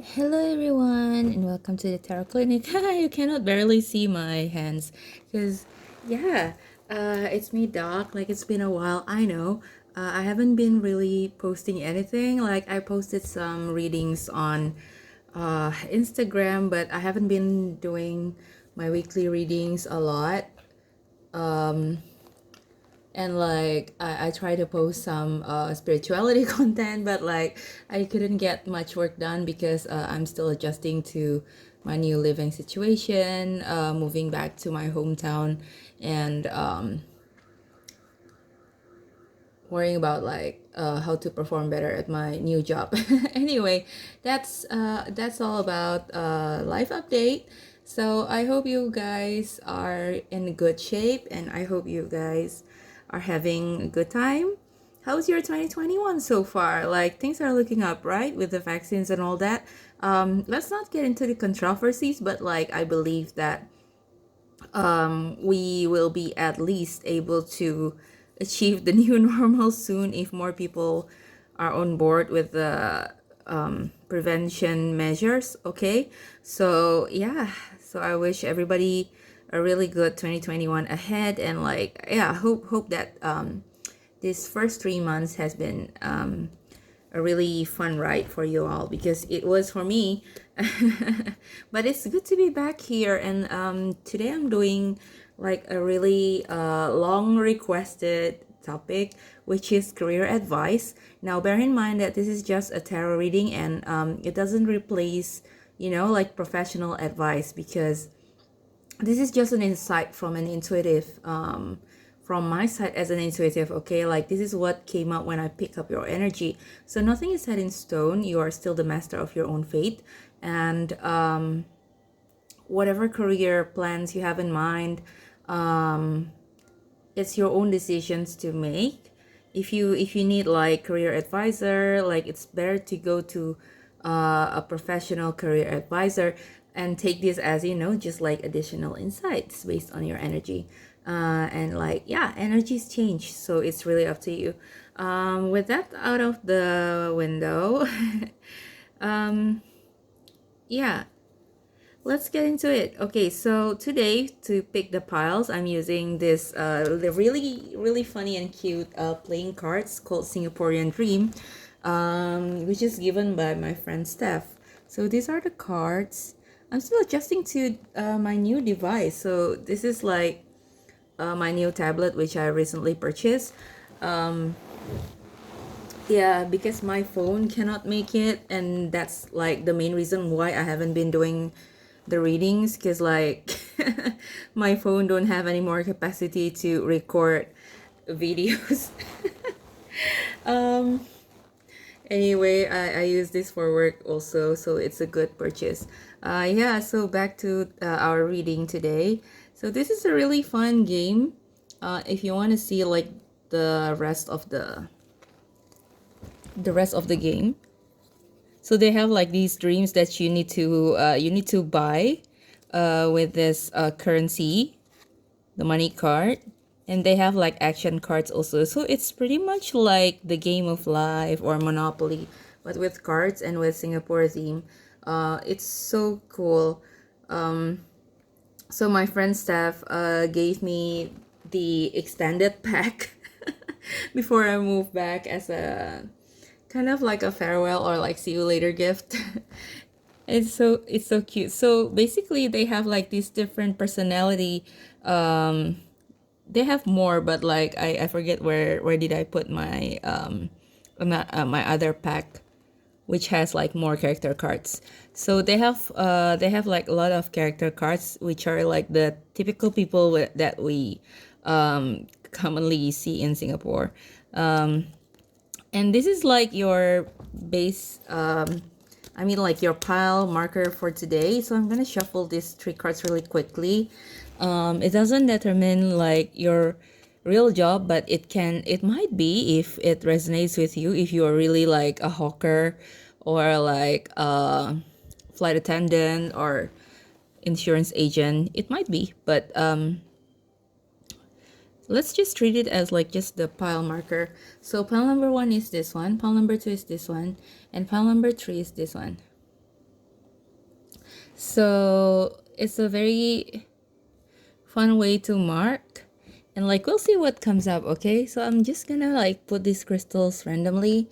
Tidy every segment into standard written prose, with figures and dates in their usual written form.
Hello everyone and welcome to the Tarot Clinic. You cannot barely see my hands because it's me Doc. Like it's been a while, I know. I haven't been really posting anything. Like I posted some readings on Instagram, but I haven't been doing my weekly readings a lot. And like I try to post some spirituality content, but like I couldn't get much work done because I'm still adjusting to my new living situation, moving back to my hometown, and worrying about like how to perform better at my new job. Anyway, that's all about life update. So I hope you guys are in good shape, and I hope you guys are having a good time. How's your 2021 so far? Like things are looking up, right, with the vaccines and all that. Let's not get into the controversies, but like I believe that we will be at least able to achieve the new normal soon if more people are on board with the prevention measures. Okay, so yeah, so I wish everybody a really good 2021 ahead, and like yeah, hope that this first 3 months has been a really fun ride for you all because it was for me. But it's good to be back here, and today I'm doing like a really long requested topic, which is career advice. Now bear in mind that this is just a tarot reading, and it doesn't replace like professional advice, because this is just an insight from an intuitive from my side as an intuitive. Okay, like this is what came up when I pick up your energy. So nothing is set in stone. You are still the master of your own fate, and whatever career plans you have in mind, it's your own decisions to make. If you need like career advisor, like it's better to go to a professional career advisor and take this as just like additional insights based on your energy. And like yeah, energies change, so it's really up to you. With that out of the window, yeah, let's get into it. Okay, so today to pick the piles, I'm using this the really funny and cute playing cards called Singaporean Dream, which is given by my friend Steph. So these are the cards. I'm still adjusting to my new device. So this is like my new tablet, which I recently purchased. Yeah, because my phone cannot make it, and that's like the main reason why I haven't been doing the readings, because like my phone don't have any more capacity to record videos. um Anyway, I use this for work also, so it's a good purchase. Yeah, so back to our reading today. So this is a really fun game. If you want to see like the rest of the game, so they have like these dreams that you need to buy with this currency, the money card, and they have like action cards also. So it's pretty much like the game of life or Monopoly, but with cards and with Singapore theme. It's so cool. So my friend Steph gave me the extended pack before I moved back as a kind of like a farewell or like see you later gift. It's so cute. So basically they have like these different personality. They have more, but like I forget where did I put my my other pack, which has like more character cards. So they have like a lot of character cards, which are like the typical people that we commonly see in Singapore. And this is like your base, I mean like your pile marker for today. So I'm gonna shuffle these three cards really quickly. It doesn't determine like your real job, but it might be if it resonates with you, if you are really like a hawker or like a flight attendant or insurance agent. It might be, but let's just treat it as like just the pile marker. So pile number 1 is this one, pile number 2 is this one, and pile number 3 is this one. So it's a very fun way to mark, and like we'll see what comes up. Okay, so I'm just gonna like put these crystals randomly.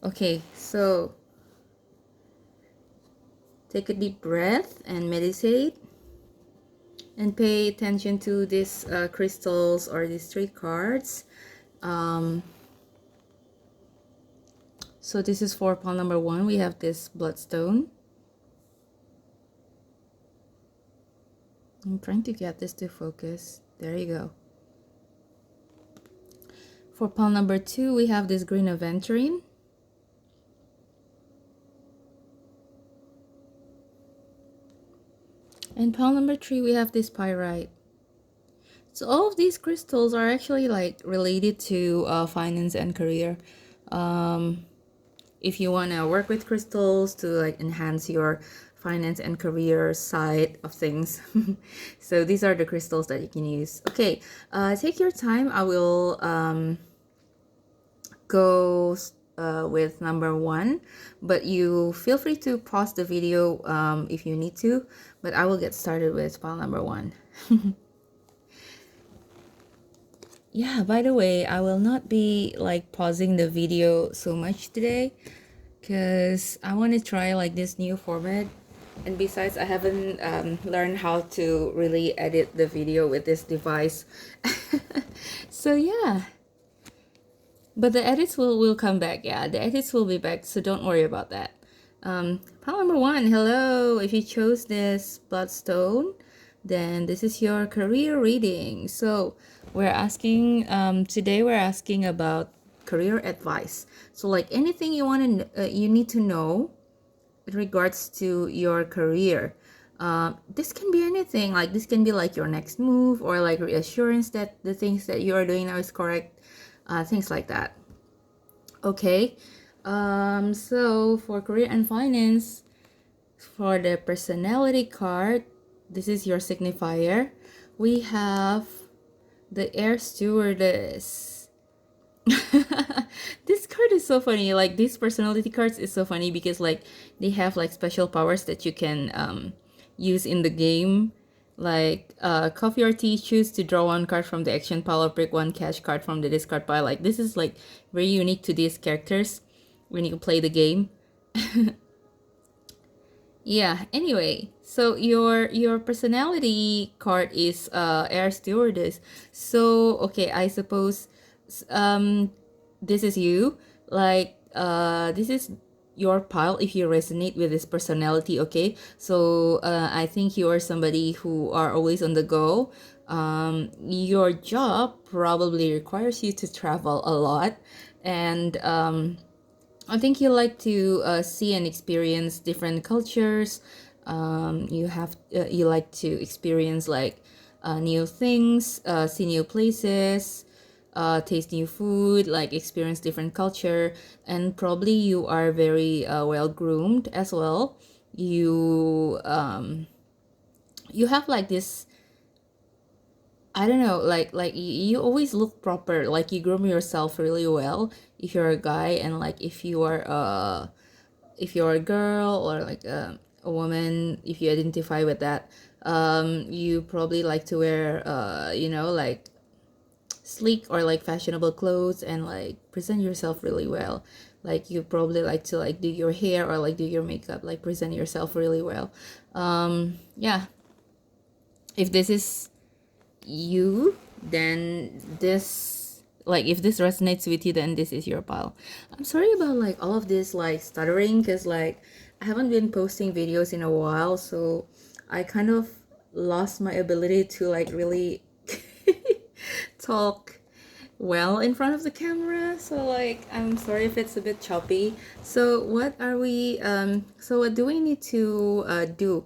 Okay, so take a deep breath and meditate and pay attention to these crystals or these three cards. So this is for pile number 1. We have this Bloodstone. I'm trying to get this to focus. There you go. For pile number 2, we have this green Aventurine. And pile number 3, we have this Pyrite. So all of these crystals are actually like related to finance and career. If you want to work with crystals to like enhance your finance and career side of things. So these are the crystals that you can use. Okay, take your time. I will go with number 1, but you feel free to pause the video if you need to, but I will get started with pile number 1. Yeah, by the way, I will not be like pausing the video so much today because I want to try like this new format, and besides I haven't learned how to really edit the video with this device. So yeah, but the edits will come back. Yeah, the edits will be back, so don't worry about that. Pile number 1, hello. If you chose this Bloodstone, then this is your career reading. So we're asking today we're asking about career advice. So like anything you want to you need to know in regards to your career. This can be anything. Like this can be like your next move, or like reassurance that the things that you are doing now is correct. Things like that. Okay. So for career and finance, for the personality card, this is your signifier. We have the air stewardess. This card is so funny. Like these personality cards is so funny because like they have like special powers that you can use in the game. Like coffee or tea, choose to draw one card from the action pile or pick one cash card from the discard pile. Like this is like very unique to these characters when you play the game. Yeah, anyway, so your personality card is air stewardess. So okay, I suppose this is you. Like this is your pile if you resonate with this personality. Okay, so I think you are somebody who are always on the go. Your job probably requires you to travel a lot, and I think you like to see and experience different cultures. You like to experience like new things, see new places, taste new food, like experience different culture, and probably you are very well groomed as well. You have like this, I don't know, like you always look proper, like you groom yourself really well if you're a guy, and like if you're a girl or like a woman, if you identify with that, you probably like to wear like sleek or like fashionable clothes and like present yourself really well. Like you probably like to like do your hair or like do your makeup, like present yourself really well. Yeah, if this is you, then this, like if this resonates with you, then this is your pile. I'm sorry about like all of this like stuttering, because like I haven't been posting videos in a while, so I kind of lost my ability to like really talk well in front of the camera. So like I'm sorry if it's a bit choppy. So what are we so what do we need to do?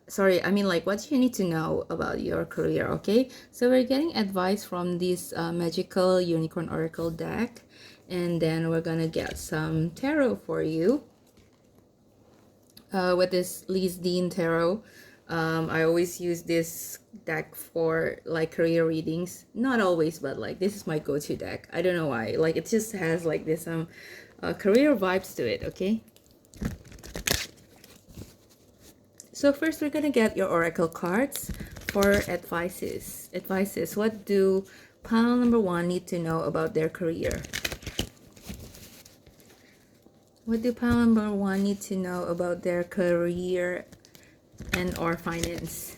Sorry, I mean like what do you need to know about your career? Okay, so we're getting advice from this magical unicorn oracle deck, and then we're gonna get some tarot for you with this Liz Dean tarot. I always use this deck for like career readings. Not always, but like this is my go-to deck. I don't know why. Like it just has like this career vibes to it. Okay. So first we're gonna get your oracle cards for advices. What do pile number one need to know about their career? What do pile number one need to know about their career and or finance?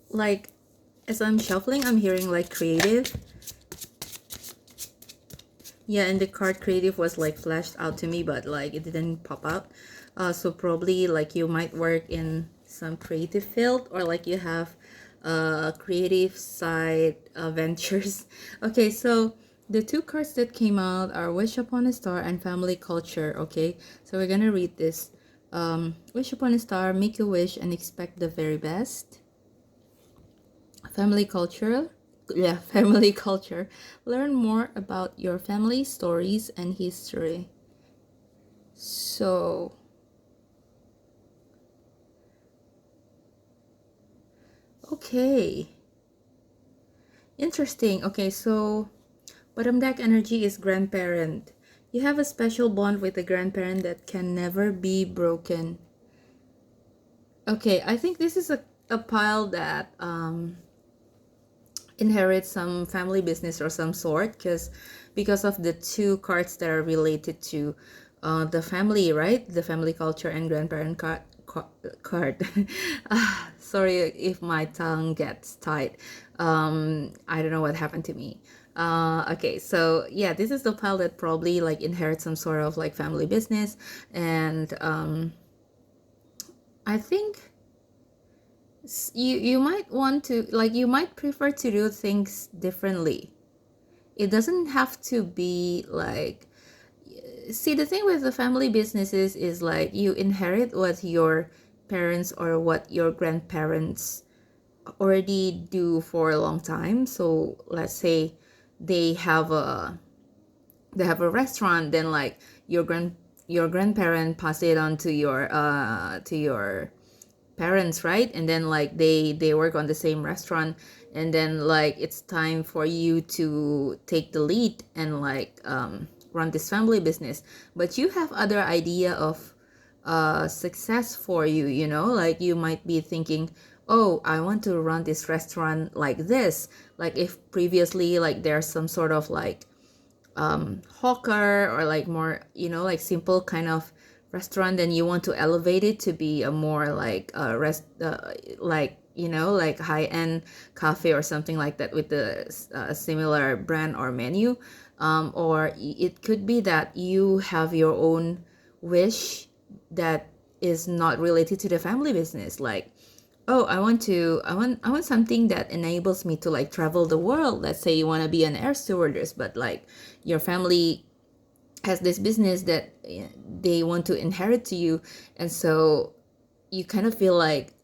Like, as I'm shuffling, I'm hearing like creative. Yeah, and the card creative was like flashed out to me, but like it didn't pop out. So probably like you might work in some creative field, or like you have creative side ventures. Okay, so the two cards that came out are Wish Upon a Star and Family Culture. Okay, so we're gonna read this. Wish upon a star, make a wish and expect the very best. Family culture. Yeah, family culture. Learn more about your family stories and history. So, okay. Interesting. Okay, so bottom deck energy is grandparent. You have a special bond with a grandparent that can never be broken. Okay, I think this is a pile that inherits some family business or some sort, because of the two cards that are related to the family, right? The family culture and grandparent card. Sorry if my tongue gets tight. I don't know what happened to me. Okay, so yeah, this is the pile that probably like inherits some sort of like family business, and I think you might want to, like, you might prefer to do things differently. It doesn't have to be like, see, the thing with the family businesses is like you inherit what your parents or what your grandparents already do for a long time. So let's say they have a restaurant, then like your grandparent pass it on to your parents, right? And then like they work on the same restaurant, and then like it's time for you to take the lead and like run this family business, but you have other idea of success for you, you know, like you might be thinking, oh, I want to run this restaurant like this. Like if previously like there's some sort of like hawker or like more, you know, like simple kind of restaurant, then you want to elevate it to be a more like like, you know, like high-end cafe or something like that with the similar brand or menu. Or it could be that you have your own wish that is not related to the family business, like, oh, I want something that enables me to like travel the world. Let's say you want to be an air stewardess, but like your family has this business that they want to inherit to you, and so you kind of feel like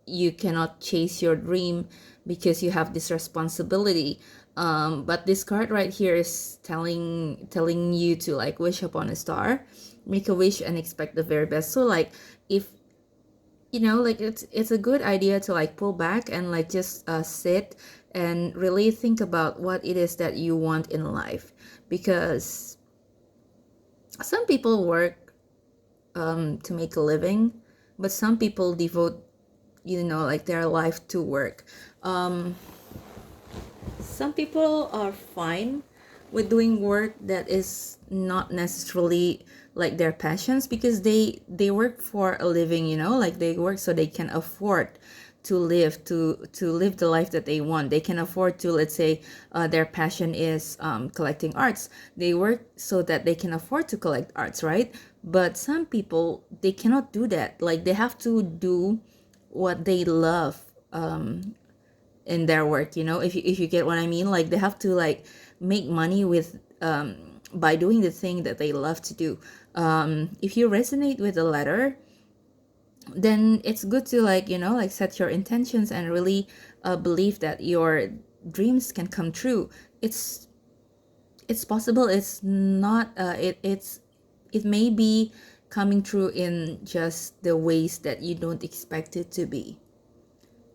you cannot chase your dream because you have this responsibility. But this card right here is telling you to like wish upon a star, make a wish and expect the very best. So like if, you know, like it's a good idea to like pull back and like just sit and really think about what it is that you want in life, because some people work to make a living, but some people devote, you know, like their life to work. Some people are fine with doing work that is not necessarily like their passions, because they work for a living, you know, like they work so they can afford to live the life that they want. They can afford to, let's say their passion is collecting arts. They work so that they can afford to collect arts, right? But some people, they cannot do that. Like they have to do what they love in their work, you know, if you get what I mean. Like they have to like make money with by doing the thing that they love to do. If you resonate with the letter, then it's good to like, you know, like set your intentions and really believe that your dreams can come true. It's possible. It's not it may be coming true in just the ways that you don't expect it to be.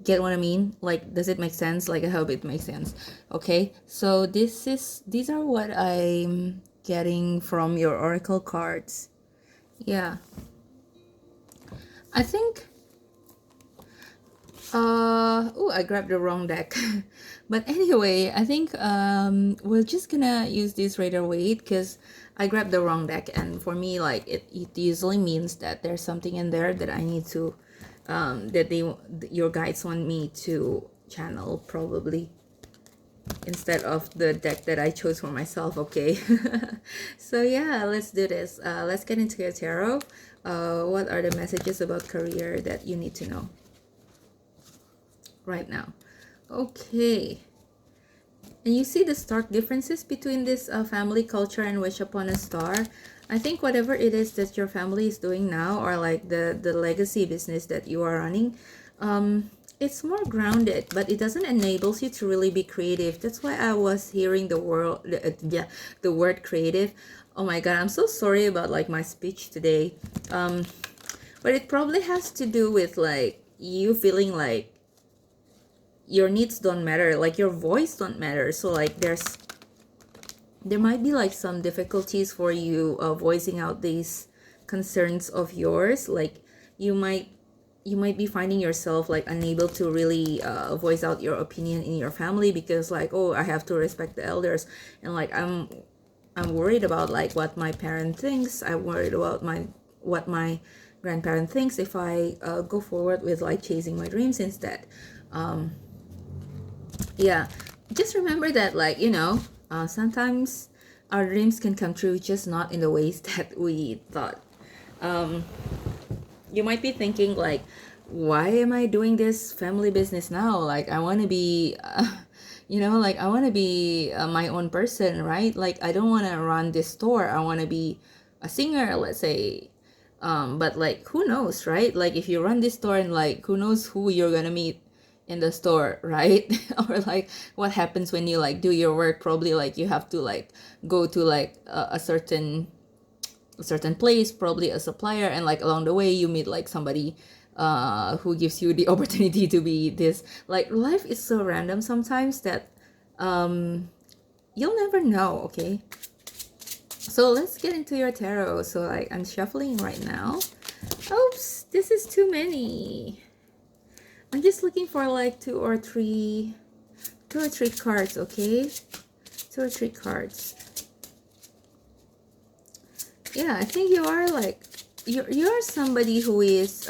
Get what I mean? Like, does it make sense? Like, I hope it makes sense. Okay, so these are what I'm getting from your oracle cards. Yeah, I think oh, I grabbed the wrong deck. But anyway, I think we're just gonna use this Raider Weight because I grabbed the wrong deck, and for me, like, it usually means that there's something in there that I need to that your guides want me to channel, probably, instead of the deck that I chose for myself. Okay. So yeah, let's do this. Let's get into your tarot. What are the messages about career that you need to know right now? Okay. And you see the stark differences between this family culture and wish upon a star. I think whatever it is that your family is doing now, or like the legacy business that you are running, it's more grounded, but it doesn't enable you to really be creative. That's why I was hearing the word creative. Oh my god, I'm so sorry about like my speech today. But it probably has to do with like you feeling like your needs don't matter, like your voice don't matter. So like there might be like some difficulties for you voicing out these concerns of yours. Like you might be finding yourself like unable to really voice out your opinion in your family because like, oh, I have to respect the elders, and like I'm worried about like what my parent thinks. I'm worried about what my grandparent thinks if I go forward with like chasing my dreams instead. Yeah, just remember that, like, sometimes our dreams can come true, just not in the ways that we thought. You might be thinking like, why am I doing this family business now? Like, I want to be like I want to be my own person, right? Like, I don't want to run this store. I want to be a singer, let's say. But like, who knows, right? Like, if you run this store, and like, who knows who you're gonna meet in the store, right? Or like what happens when you like do your work. Probably like you have to like go to like a certain place, probably a supplier, and like along the way you meet like somebody who gives you the opportunity to be this. Like, life is so random sometimes that you'll never know. Okay, so let's get into your tarot. So like, I'm shuffling right now. Oops, this is too many. I'm just looking for like two or three cards. Okay, 2 or 3 cards. Yeah, I think you are like, you're somebody who is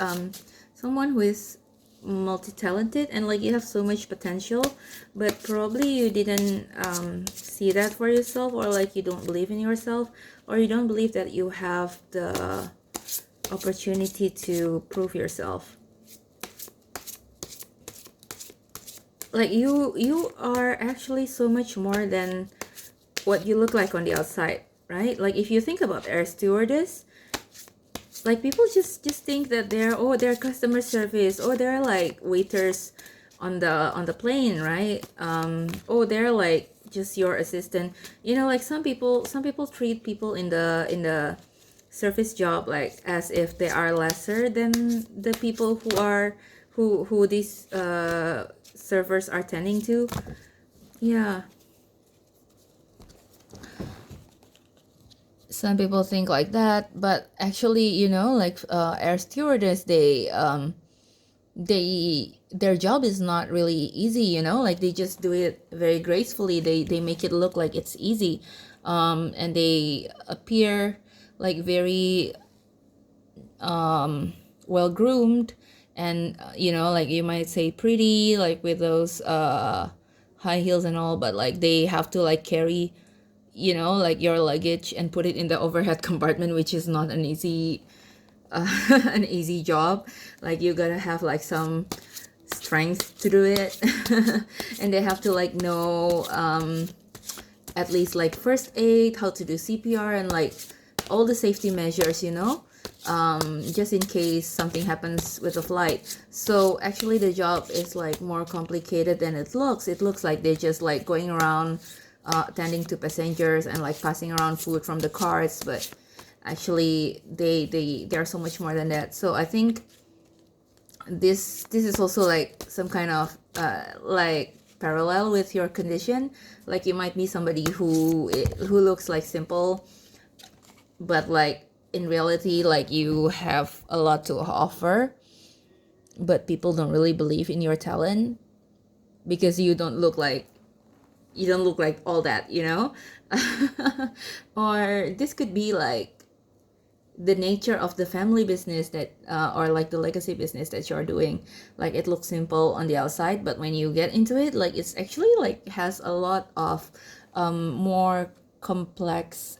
someone who is multi-talented, and like you have so much potential, but probably you didn't see that for yourself, or like you don't believe in yourself, or you don't believe that you have the opportunity to prove yourself. Like you are actually so much more than what you look like on the outside, right? Like, if you think about air stewardess, like people just think that they're customer service, or they're like waiters on the plane, right? Oh, they're like just your assistant. Like some people treat people in the service job like as if they are lesser than the people who these servers are tending to. Yeah, some people think like that, but actually, like air stewardess, their job is not really easy. Like, they just do it very gracefully. They make it look like it's easy, and they appear like very well groomed, and like you might say pretty, like with those high heels and all, but like they have to like carry like your luggage and put it in the overhead compartment, which is not an easy an easy job. Like, you gotta have like some strength to do it. And they have to like know at least like first aid, how to do CPR, and like all the safety measures, just in case something happens with the flight. So actually the job is like more complicated than it looks. It looks like they're just like going around attending to passengers and like passing around food from the cars, but actually they are so much more than that. So I think This is also like some kind of like parallel with your condition. Like you might be somebody who looks like simple, but like in reality, like you have a lot to offer, but people don't really believe in your talent because you don't look like all that, you know. Or this could be like the nature of the family business that or like the legacy business that you're doing. Like it looks simple on the outside, but when you get into it, like it's actually like has a lot of more complex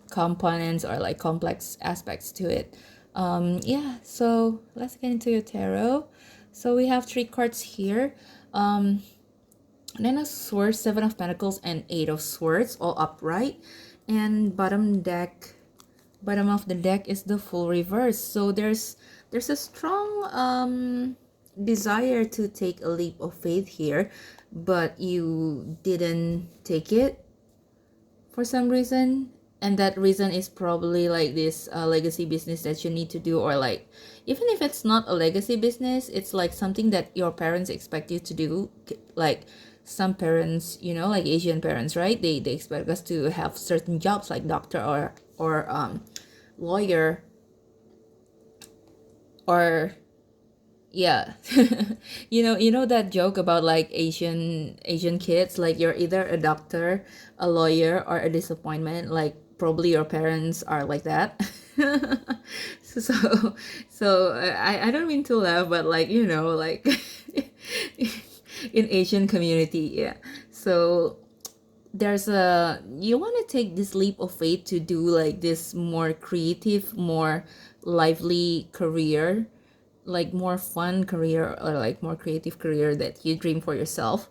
components or like complex aspects to it. Yeah, so let's get into your tarot. So we have three cards here. Nine of Swords, Seven of Pentacles, and Eight of Swords, all upright. And bottom of the deck is the full reverse. So there's a strong desire to take a leap of faith here, but you didn't take it for some reason, and that reason is probably like this legacy business that you need to do, or like even if it's not a legacy business, it's like something that your parents expect you to do. Like some parents, you know, like Asian parents, right, they expect us to have certain jobs like doctor or lawyer, or yeah. You know that joke about like Asian kids, like you're either a doctor, a lawyer, or a disappointment. Like probably your parents are like that. so I don't mean to laugh, but like, you know, like in Asian community, yeah. So there's a you want to take this leap of faith to do like this more creative, more lively career, like more fun career, or like more creative career that you dream for yourself.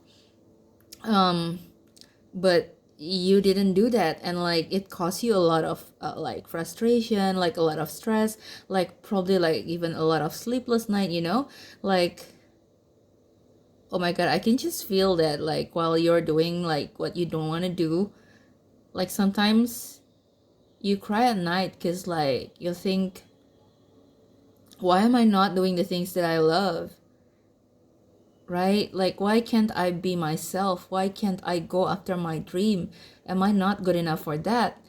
But you didn't do that, and like it cost you a lot of like frustration, like a lot of stress, like probably like even a lot of sleepless night, you know. Like, oh my god, I can just feel that like while you're doing like what you don't want to do, like sometimes you cry at night because like you think, why am I not doing the things that I love? Right? Like, why can't I be myself? Why can't I go after my dream? Am I not good enough for that?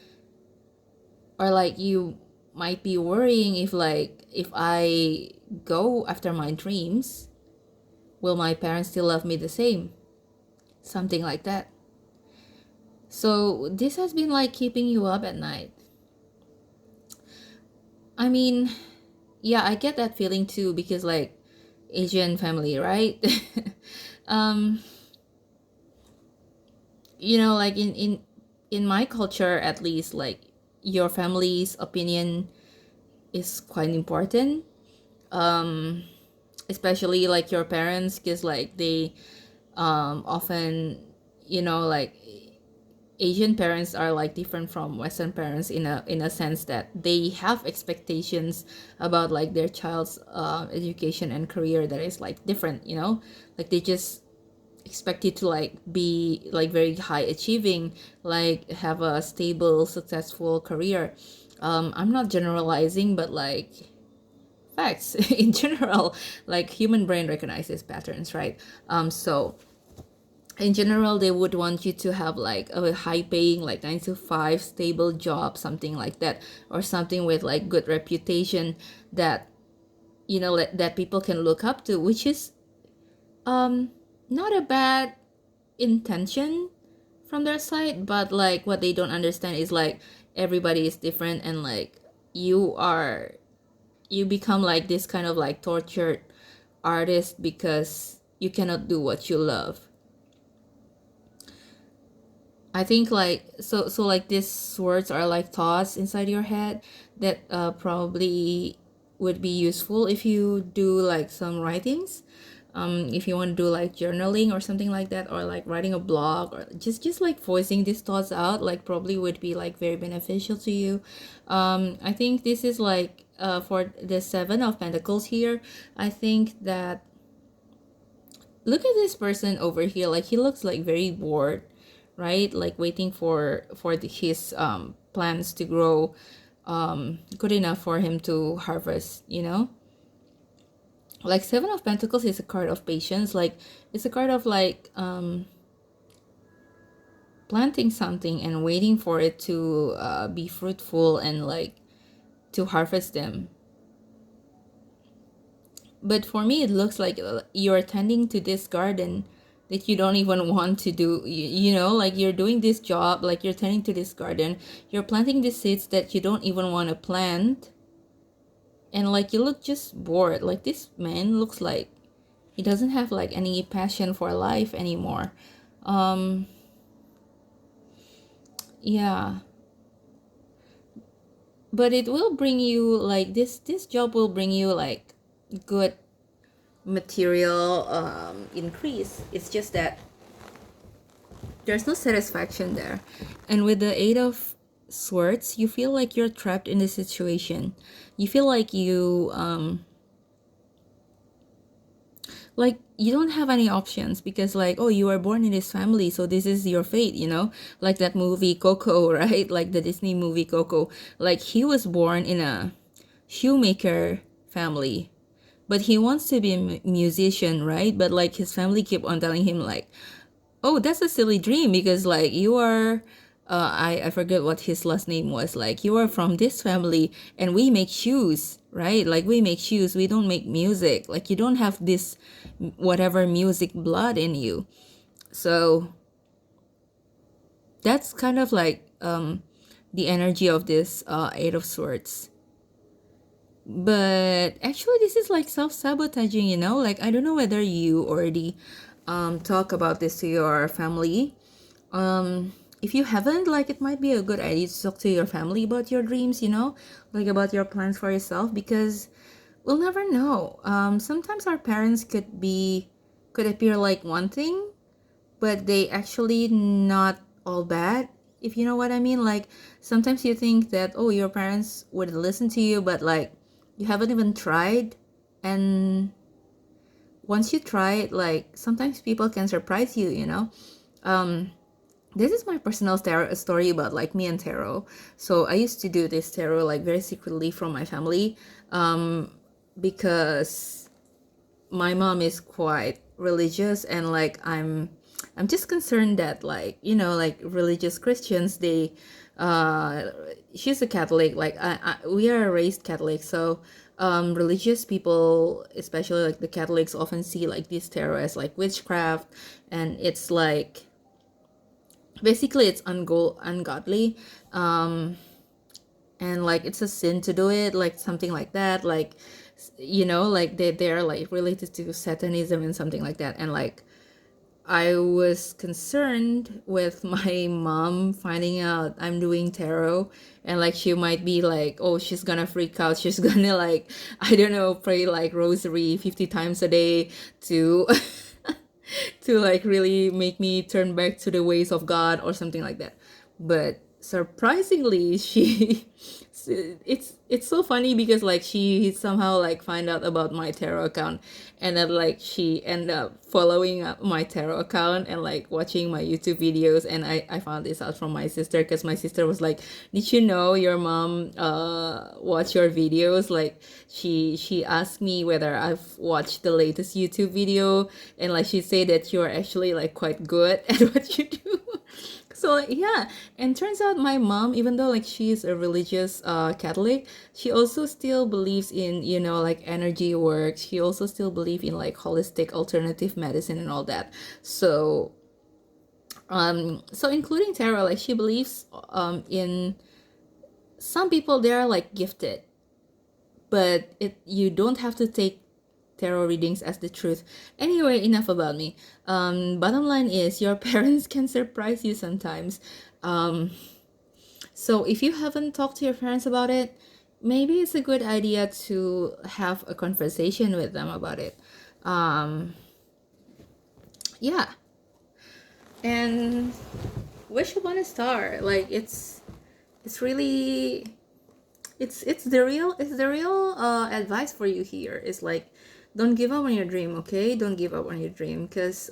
Or like you might be worrying if like if I go after my dreams, will my parents still love me the same? Something like that. So this has been like keeping you up at night. I mean, yeah, I get that feeling too because like Asian family, right? um you know, like in my culture at least, like your family's opinion is quite important, um especially like your parents, because like they often, you know, like Asian parents are like different from Western parents in a sense that they have expectations about like their child's education and career that is like different, you know. Like they just expect you to like be like very high achieving, like have a stable successful career. I'm not generalizing, but like facts in general, like human brain recognizes patterns, right? So in general they would want you to have like a high paying like 9 to 5 stable job, something like that, or something with like good reputation that, you know, that people can look up to, which is um not a bad intention from their side, but like what they don't understand is like everybody is different, and like you are you become like this kind of like tortured artist because you cannot do what you love. I think like so like these words are like thoughts inside your head that probably would be useful if you do like some writings. If you want to do like journaling or something like that, or like writing a blog, or just like voicing these thoughts out, like probably would be like very beneficial to you. I think this is like for the Seven of Pentacles here. I think that look at this person over here, like he looks like very bored, right? Like waiting for his plants to grow good enough for him to harvest, you know. Like Seven of Pentacles is a card of patience. Like it's a card of like planting something and waiting for it to be fruitful and like to harvest them. But for me, it looks like you're tending to this garden that you don't even want to do. You know, like you're doing this job, like you're tending to this garden, you're planting the seeds that you don't even want to plant, and like you look just bored. Like this man looks like he doesn't have like any passion for life anymore. um yeah, but it will bring you like this job will bring you like good material increase. It's just that there's no satisfaction there. And with the Eight of Swords, you feel like you're trapped in this situation. You feel like you don't have any options because like, oh, you were born in this family, so this is your fate, you know? Like that movie Coco, right? Like the Disney movie Coco. Like he was born in a shoemaker family, but he wants to be a musician, right? But like his family keep on telling him like, oh, that's a silly dream because like you are I forget what his last name was. Like you are from this family and we make shoes, right? Like we make shoes, we don't make music. Like you don't have this whatever music blood in you. So that's kind of like the energy of this Eight of Swords. But actually this is like self-sabotaging, you know? Like I don't know whether you already talk about this to your family. If you haven't, like it might be a good idea to talk to your family about your dreams, you know, like about your plans for yourself, because we'll never know. Sometimes our parents could appear like one thing, but they actually not all bad, if you know what I mean. Like sometimes you think that, oh, your parents would listen to you, but like you haven't even tried. And once you try it, like sometimes people can surprise you, you know. This is my personal tarot story about like me and tarot. So I used to do this tarot like very secretly from my family, because my mom is quite religious, and like I'm just concerned that like, you know, like religious Christians, they uh she's a Catholic, like we are raised Catholic. So religious people, especially like the Catholics, often see like this tarot as like witchcraft, and it's like basically it's ungodly, and like it's a sin to do it, like something like that. Like you know, like they're like related to satanism and something like that. And like I was concerned with my mom finding out I'm doing tarot, and like she might be like, oh, she's gonna freak out, she's gonna like, I don't know, pray like rosary 50 times a day to to like really make me turn back to the ways of God or something like that. But surprisingly, she it's so funny because like she somehow like find out about my tarot account, and then like she ended up following up my tarot account and like watching my YouTube videos. And I found this out from my sister, because my sister was like, did you know your mom watch your videos? Like she asked me whether I've watched the latest YouTube video, and like she said that you're actually like quite good at what you do. So like, yeah, and turns out my mom, even though like she's a religious Catholic, she also still believes in, you know, like energy work. She also still believes in like holistic alternative medicine and all that. So so including tarot, like she believes in some people, they are like gifted, but you don't have to take tarot readings as the truth. Anyway, enough about me. Bottom line is your parents can surprise you sometimes. So if you haven't talked to your parents about it, maybe it's a good idea to have a conversation with them about it. Yeah, and wish upon a star. Like it's really it's the real advice for you here. It's like, don't give up on your dream, okay? Don't give up on your dream, because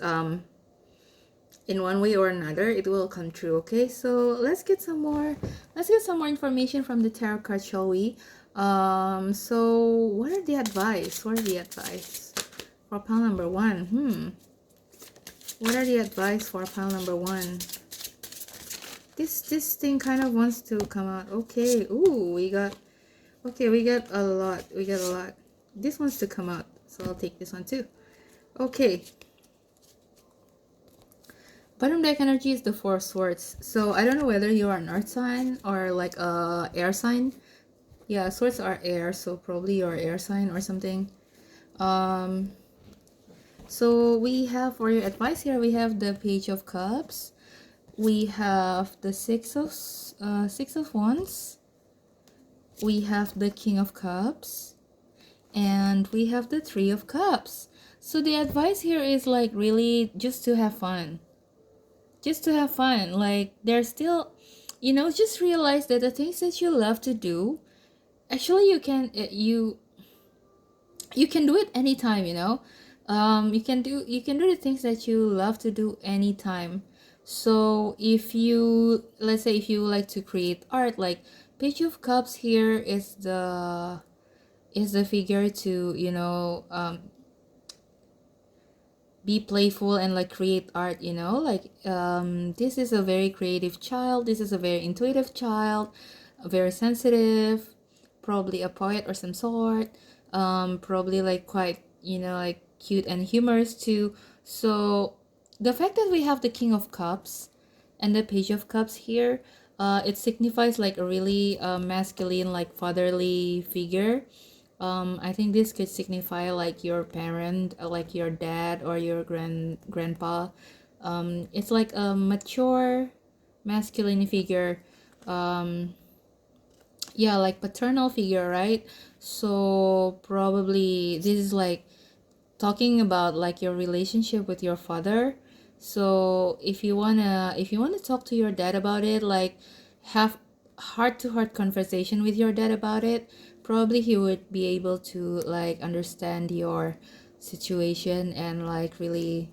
in one way or another it will come true, okay? So let's get some more information from the tarot card, shall we? So what are the advice? What are the advice for pile number one? What are the advice for pile number one? This thing kind of wants to come out. Okay. Ooh, we got a lot. We got a lot. This wants to come out, so I'll take this one too. Okay. Bottom deck energy is the Four of Swords. So I don't know whether you are an earth sign or like a air sign. Yeah, swords are air, so probably you're air sign or something. So we have, for your advice here, we have the Page of Cups. We have the Six of Wands. We have the King of Cups. And we have the Three of Cups. So the advice here is like really just to have fun. Just to have fun. Like there's still, just realize that the things that you love to do, actually you can do it anytime, you can do the things that you love to do anytime. So if you, let's say, if you like to create art, like Page of Cups here is the figure to be playful and like create art, like this is a very creative child, this is a very intuitive child, very sensitive, probably a poet or some sort, probably like quite like cute and humorous too. So the fact that we have the King of Cups and the Page of Cups here, it signifies like a really masculine, like fatherly figure. I think this could signify like your parent, like your dad or your grandpa. It's like a mature masculine figure. Yeah, like paternal figure, right? So probably this is like talking about like your relationship with your father. So if you wanna talk to your dad about it, like have heart to heart conversation with your dad about it, probably he would be able to like understand your situation and like really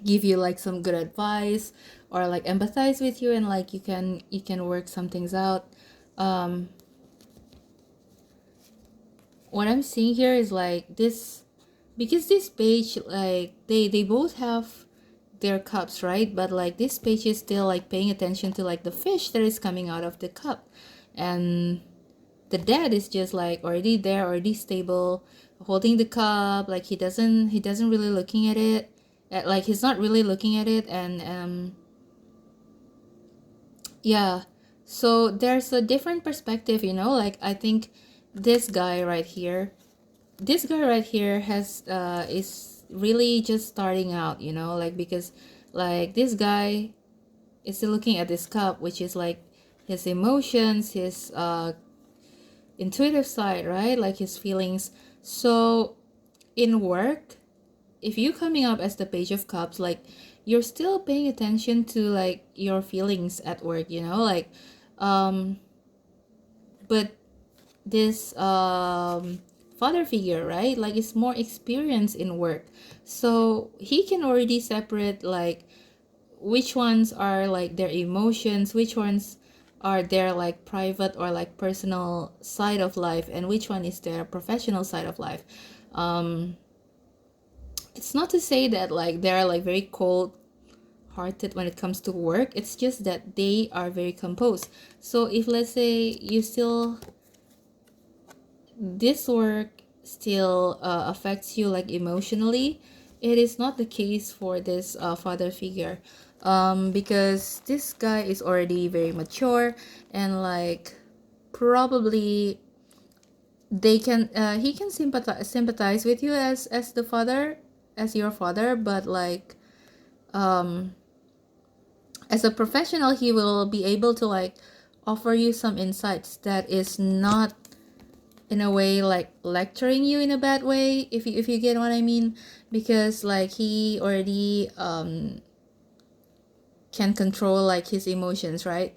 give you like some good advice, or like empathize with you, and like you can work some things out. um what I'm seeing here is like this, because this page, like they both have their cups, right? But like this page is still like paying attention to like the fish that is coming out of the cup, and the dad is just like already there, already stable, holding the cup. Like he doesn't really looking at it, like he's not really looking at it. And yeah, so there's a different perspective, like I think this guy right here, has is really just starting out, like, because like this guy is still looking at this cup, which is like his emotions, his intuitive side, right? Like his feelings. So in work, if you coming up as the Page of Cups, like you're still paying attention to like your feelings at work, like but this father figure, right, like is more experienced in work, so he can already separate like which ones are like their emotions, which ones are their like private or like personal side of life, and which one is their professional side of life. It's not to say that like they're like very cold hearted when it comes to work, it's just that they are very composed. So if, let's say, this work still affects you like emotionally, it is not the case for this father figure, because this guy is already very mature, and like probably he can sympathize with you as the father, as your father, but like as a professional he will be able to like offer you some insights that is not in a way like lecturing you in a bad way, if you get what I mean, because like he already can control like his emotions, right?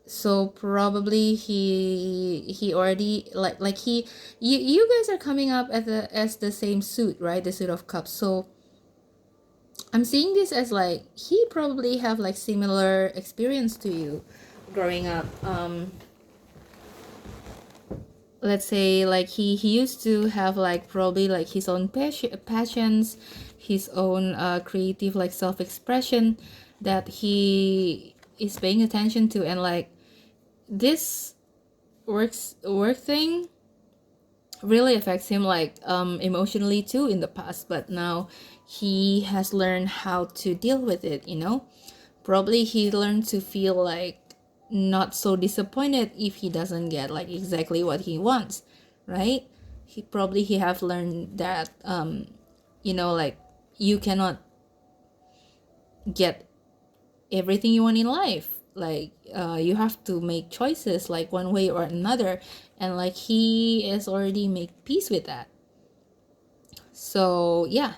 So probably he already like he you guys are coming up as the same suit, right? The suit of cups. So I'm seeing this as like he probably have like similar experience to you growing up. let's say like he used to have like probably like his own passions, his own creative like self-expression that he is paying attention to, and like this work thing really affects him like emotionally too in the past, but now he has learned how to deal with it, you know. Probably he learned to feel like not so disappointed if he doesn't get like exactly what he wants, right? He have learned that you know, like you cannot get everything you want in life, like you have to make choices like one way or another, and like he has already made peace with that. So yeah,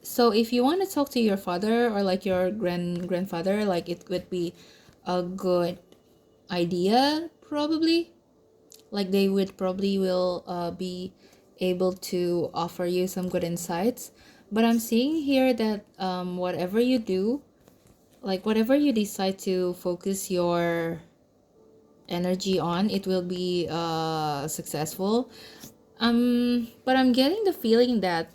so if you want to talk to your father or like your grandfather, like it would be a good idea probably. Like they would probably will be able to offer you some good insights. But I'm seeing here that whatever you do, like whatever you decide to focus your energy on, it will be successful. But I'm getting the feeling that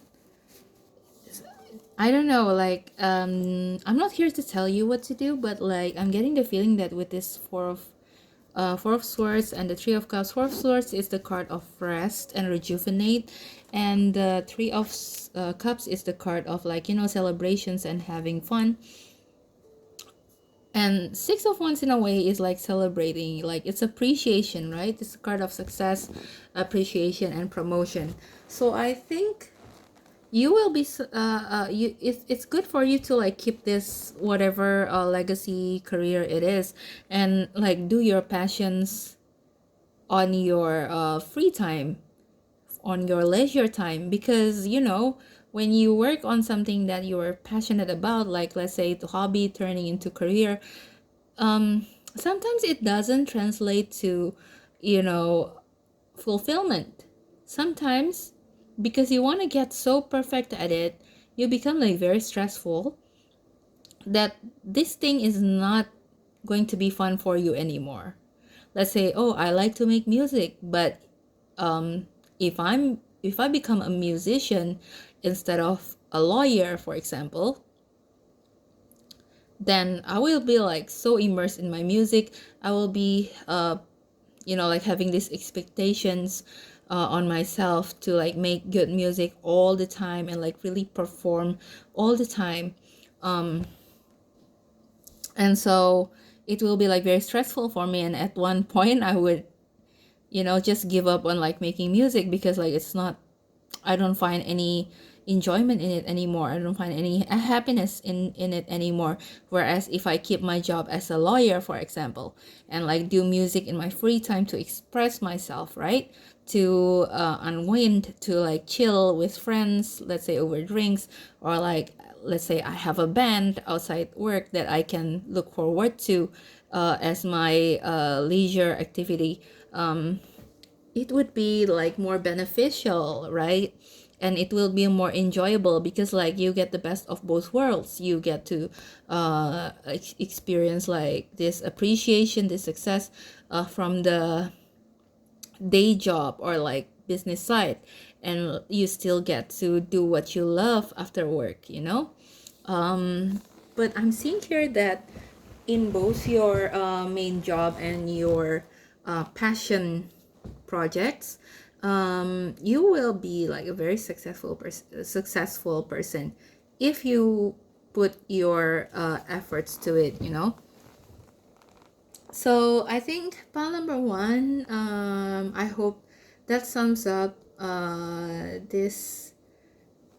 I don't know, like I'm not here to tell you what to do, but like I'm getting the feeling that with this Four of Swords and the Three of Cups. Four of Swords is the card of rest and rejuvenate, and the Three of Cups is the card of like, you know, celebrations and having fun. And Six of Wands in a way is like celebrating, like it's appreciation, right? It's a card of success, appreciation, and promotion. So I think you will be it's good for you to like keep this whatever legacy career it is, and like do your passions on your free time, on your leisure time, because you know, when you work on something that you're passionate about, like let's say the hobby turning into career, sometimes it doesn't translate to, you know, fulfillment. Sometimes because you want to get so perfect at it, you become like very stressful that this thing is not going to be fun for you anymore. Let's say, oh, I like to make music, but um if I become a musician instead of a lawyer, for example, then I will be like so immersed in my music. I will be you know, like having these expectations on myself to like make good music all the time and like really perform all the time. And so it will be like very stressful for me, and at one point I would, you know, just give up on like making music because like it's not, I don't find any enjoyment in it anymore. I don't find any happiness in it anymore. Whereas if I keep my job as a lawyer, for example, and like do music in my free time to express myself, right? To unwind, to like chill with friends, let's say over drinks, or like let's say I have a band outside work that I can look forward to as my leisure activity. It would be like more beneficial, right? And it will be more enjoyable because like you get the best of both worlds. You get to experience like this appreciation, this success from the day job or like business side, and you still get to do what you love after work, you know. But I'm seeing here that in both your main job and your passion projects, you will be like a very successful person if you put your efforts to it, you know. So I think pile number one, I hope that sums up this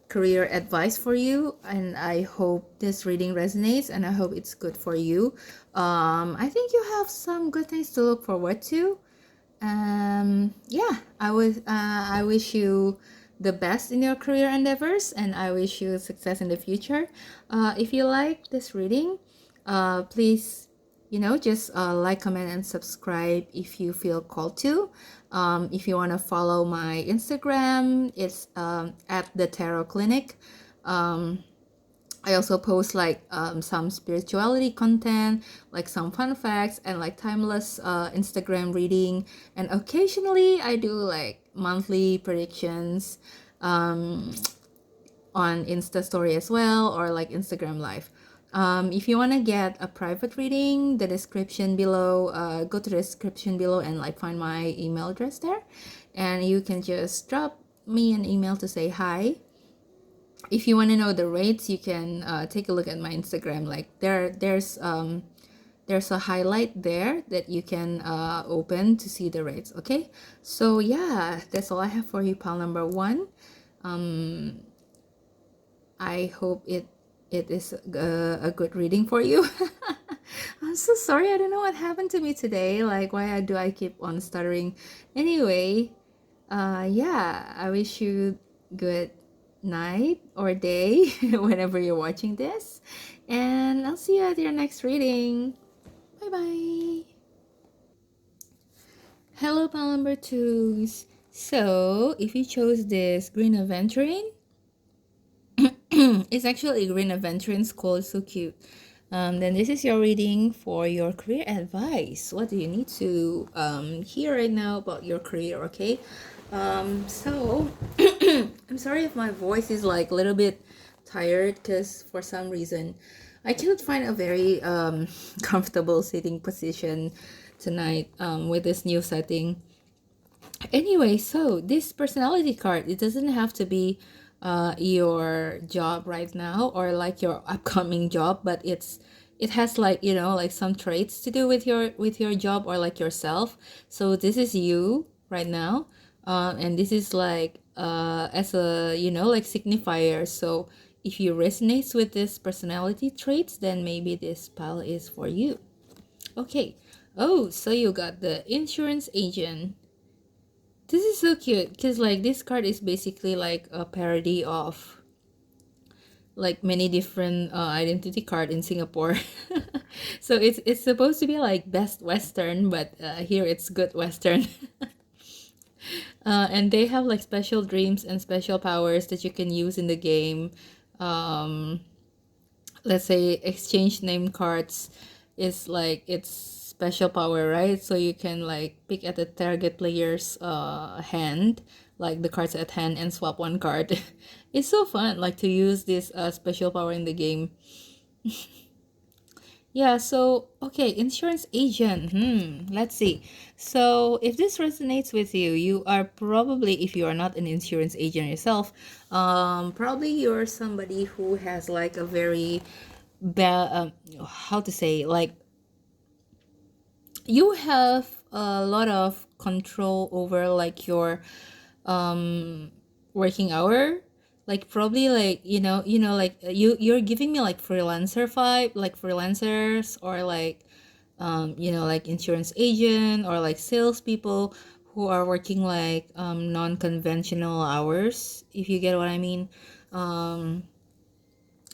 career advice for you, and I hope this reading resonates, and I hope it's good for you. I think you have some good things to look forward to. Yeah, I wish you the best in your career endeavors, and I wish you success in the future. If you like this reading, please, you know, just like, comment, and subscribe if you feel called to. If you want to follow my Instagram, it's at the Tarot Clinic. I also post like some spirituality content, like some fun facts, and like timeless Instagram reading. And occasionally I do like monthly predictions on Insta story as well, or like Instagram live. If you want to get a private reading, the description below, go to the description below and like find my email address there, and you can just drop me an email to say hi. If you want to know the rates, you can take a look at my Instagram. Like there's a highlight there that you can open to see the rates. Okay, so yeah, that's all I have for you, pal number one. I hope it is a good reading for you. I'm so sorry. I don't know what happened to me today. Like, why do I keep on stuttering? Anyway, yeah, I wish you good night or day whenever you're watching this. And I'll see you at your next reading. Bye bye. Hello, pal number twos. So, if you chose this green Aventurine, it's actually a green Aventurine skull. It's so cute. Then this is your reading for your career advice. What do you need to hear right now about your career? Okay. So I'm sorry if my voice is like a little bit tired because for some reason I cannot find a very comfortable sitting position tonight with this new setting. Anyway, so this personality card, it doesn't have to be your job right now or like your upcoming job, but it has like, you know, like some traits to do with your job or like yourself. So this is you right now, and this is like as a, you know, like signifier. So if you resonates with this personality traits, then maybe this pile is for you. Okay. Oh, so you got the insurance agent. This is so cute because like this card is basically like a parody of like many different identity card in Singapore. So it's supposed to be like best Western, but here it's good Western. And they have like special dreams and special powers that you can use in the game. Um, let's say exchange name cards is like its special power, right? So you can like pick at the target player's hand, like the cards at hand, and swap one card. It's so fun like to use this special power in the game. Yeah, so okay, insurance agent. Let's see. So if this resonates with you, you are probably, if you are not an insurance agent yourself, probably you're somebody who has like a very bad, how to say, like you have a lot of control over like your working hour, like probably like like you're giving me like freelancer vibe, like freelancers or like like insurance agent or like salespeople who are working like non-conventional hours, if you get what I mean.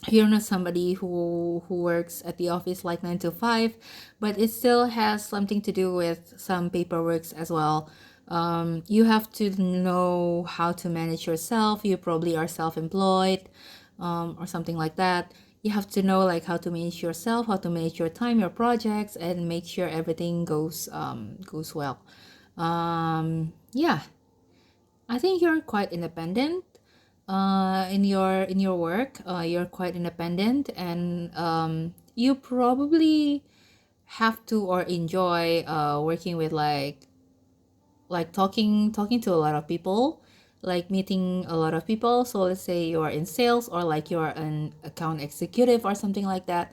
You're not somebody who works at the office like 9 to 5, but it still has something to do with some paperwork as well. You have to know how to manage yourself. You probably are self-employed, or something like that. You have to know like how to manage yourself, how to manage your time, your projects, and make sure everything goes well. Yeah, I think you're quite independent in your work. You're quite independent, and you probably have to or enjoy working with like talking to a lot of people, like meeting a lot of people. So let's say you are in sales or like you are an account executive or something like that,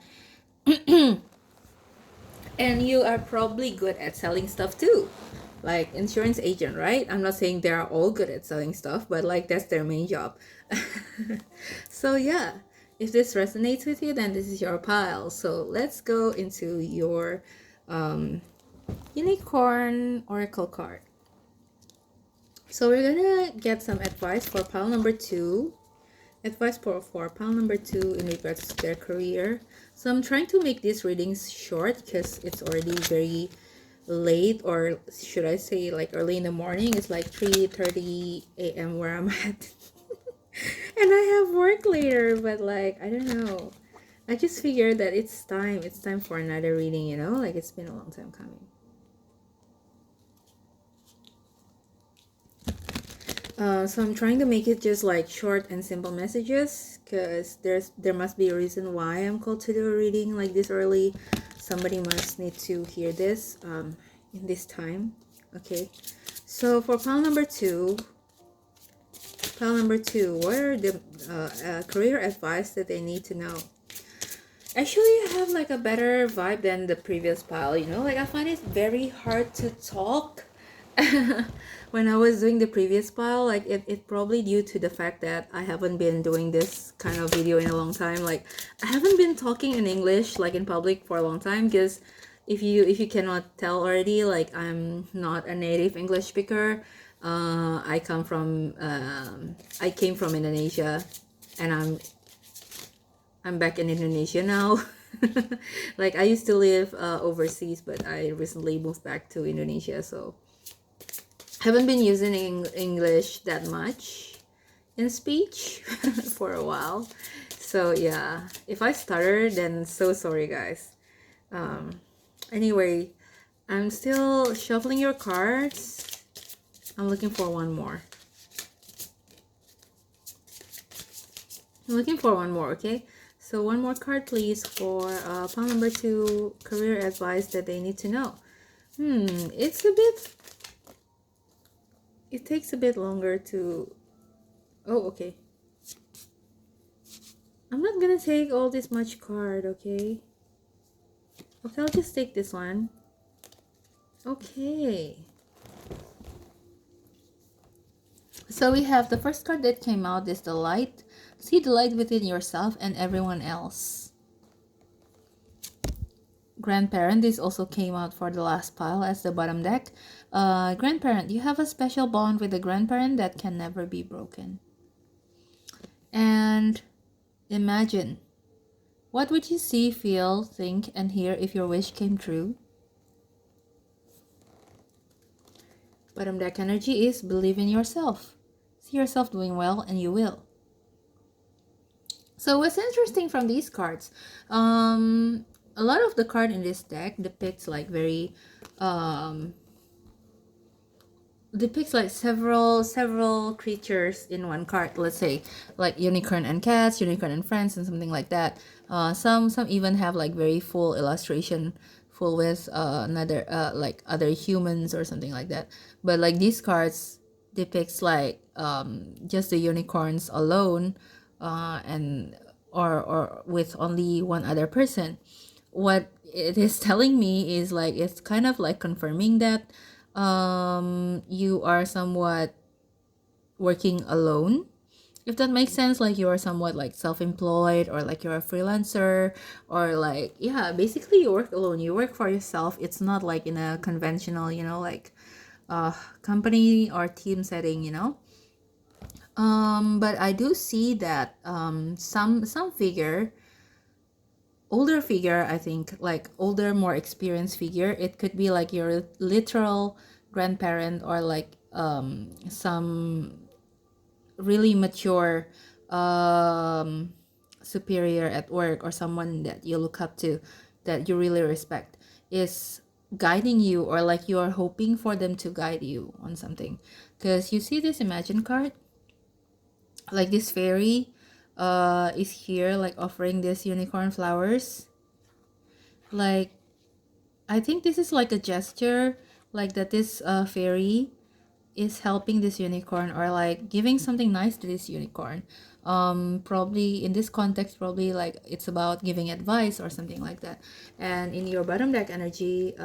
and you are probably good at selling stuff too, like insurance agent, right? I'm not saying they're all good at selling stuff, but like that's their main job. So yeah, if this resonates with you, then this is your pile. So let's go into your unicorn oracle card. So we're gonna get some advice for pile number two. Advice for pile number two in regards to their career. So I'm trying to make these readings short because it's already very late, or should I say like early in the morning. It's like 3:30 a.m. where I'm at. And I have work later, but like, I don't know. I just figured that it's time for another reading, you know? Like, it's been a long time coming. So I'm trying to make it just like short and simple messages because there must be a reason why I'm called to do a reading like this early. Somebody must need to hear this in this time. Okay, so for pile number two, what are the career advice that they need to know? Actually, I have like a better vibe than the previous pile, you know? Like, I find it very hard to talk when I was doing the previous pile. Like, it probably due to the fact that I haven't been doing this kind of video in a long time. Like, I haven't been talking in English, like, in public for a long time because if you cannot tell already, like, I'm not a native English speaker. I came from Indonesia, and I'm back in Indonesia now. Like, I used to live overseas, but I recently moved back to Indonesia, so haven't been using English that much in speech for a while. So yeah, if I stutter, then so sorry, guys. Anyway, I'm still shuffling your cards. I'm looking for one more. I'm looking for one more, okay? So one more card, please, for pile number two, career advice that they need to know. It's a bit... It takes a bit longer to... Oh, okay. I'm not gonna take all this much card, okay? Okay, I'll just take this one. Okay. So we have the first card that came out is the light. See the light within yourself and everyone else. Grandparent, this also came out for the last pile as the bottom deck. Grandparent, you have a special bond with the grandparent that can never be broken. And imagine, what would you see, feel, think, and hear if your wish came true? Bottom deck energy is believe in yourself. See yourself doing well and you will. So what's interesting from these cards, a lot of the card in this deck depicts like several creatures in one card. Let's say like unicorn and cats, unicorn and friends, and something like that. Some even have like very full illustration, full with another like other humans or something like that. But like these cards depicts like just the unicorns alone, and or with only one other person. What it is telling me is like it's kind of like confirming that you are somewhat working alone, if that makes sense. Like you are somewhat like self-employed, or like you're a freelancer, or like, yeah, basically you work alone, you work for yourself. It's not like in a conventional, you know, like company or team setting, you know. But I do see that some figure, older figure, I think, like older, more experienced figure, it could be like your literal grandparent, or like some really mature superior at work, or someone that you look up to, that you really respect, is guiding you, or like you are hoping for them to guide you on something. Because you see this imagine card, like this fairy is here, like offering this unicorn flowers. Like, I think this is like a gesture, like that this fairy is helping this unicorn, or like giving something nice to this unicorn. Probably in this context, probably like it's about giving advice or something like that. And in your bottom deck energy,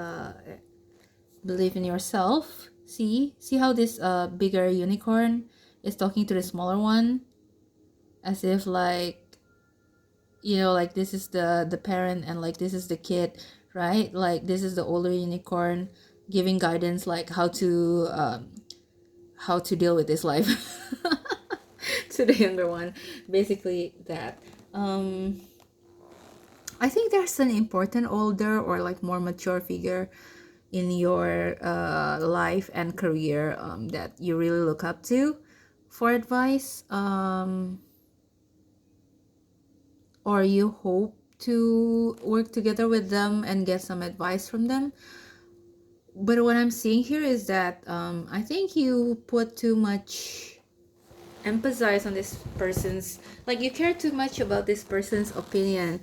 believe in yourself. See how this bigger unicorn is talking to the smaller one, as if like, you know, like this is the parent, and like this is the kid, right? Like this is the older unicorn giving guidance, like how to deal with this life to the younger one, basically that. I think there's an important older, or like more mature figure in your life and career that you really look up to. for advice, or you hope to work together with them and get some advice from them. But what I'm seeing here is that I think you put too much emphasis on this person's, like you care too much about this person's opinion.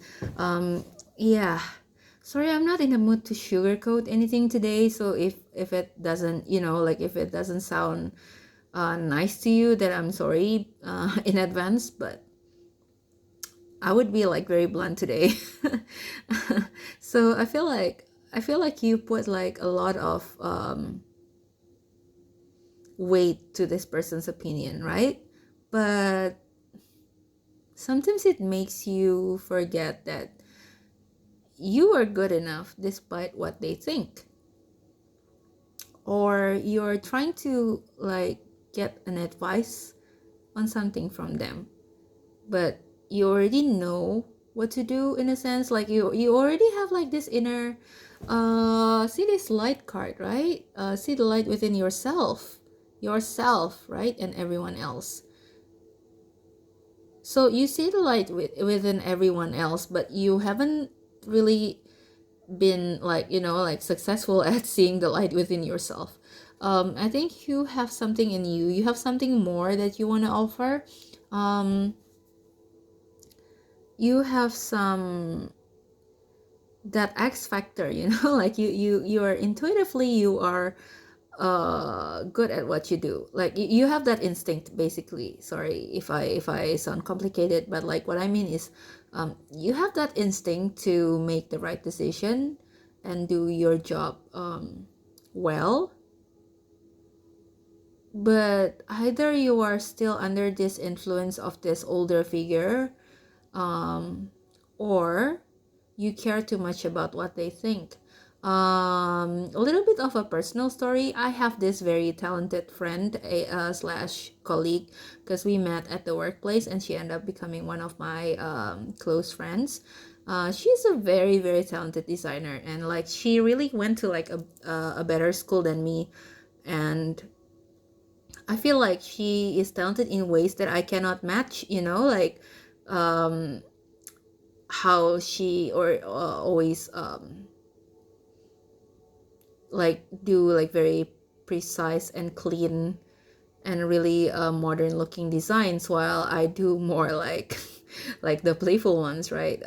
Yeah, sorry, I'm not in the mood to sugarcoat anything today. So if it doesn't, like if it doesn't sound nice to you, then I'm sorry in advance. But I would be like very blunt today. So I feel like you put like a lot of weight to this person's opinion, right? But sometimes it makes you forget that you are good enough despite what they think. Or you're trying to like get an advice on something from them, but you already know what to do, in a sense. Like you already have like this inner see this light card, right? See the light within yourself, right? And everyone else. So you see the light within everyone else, but you haven't really been like, like successful at seeing the light within yourself. I think you have something in you. You have something more that you want to offer. You have some that X factor, like you are intuitively, you are good at what you do. Like you have that instinct, basically. Sorry if I sound complicated, but like what I mean is you have that instinct to make the right decision and do your job well. But either you are still under this influence of this older figure, or you care too much about what they think. A little bit of a personal story. I have this very talented friend, slash colleague, because we met at the workplace, and she ended up becoming one of my close friends. She's a very very talented designer, and like she really went to like a better school than me, and I feel like she is talented in ways that I cannot match. Like how she or always like do like very precise and clean and really modern looking designs, while I do more like like the playful ones, right?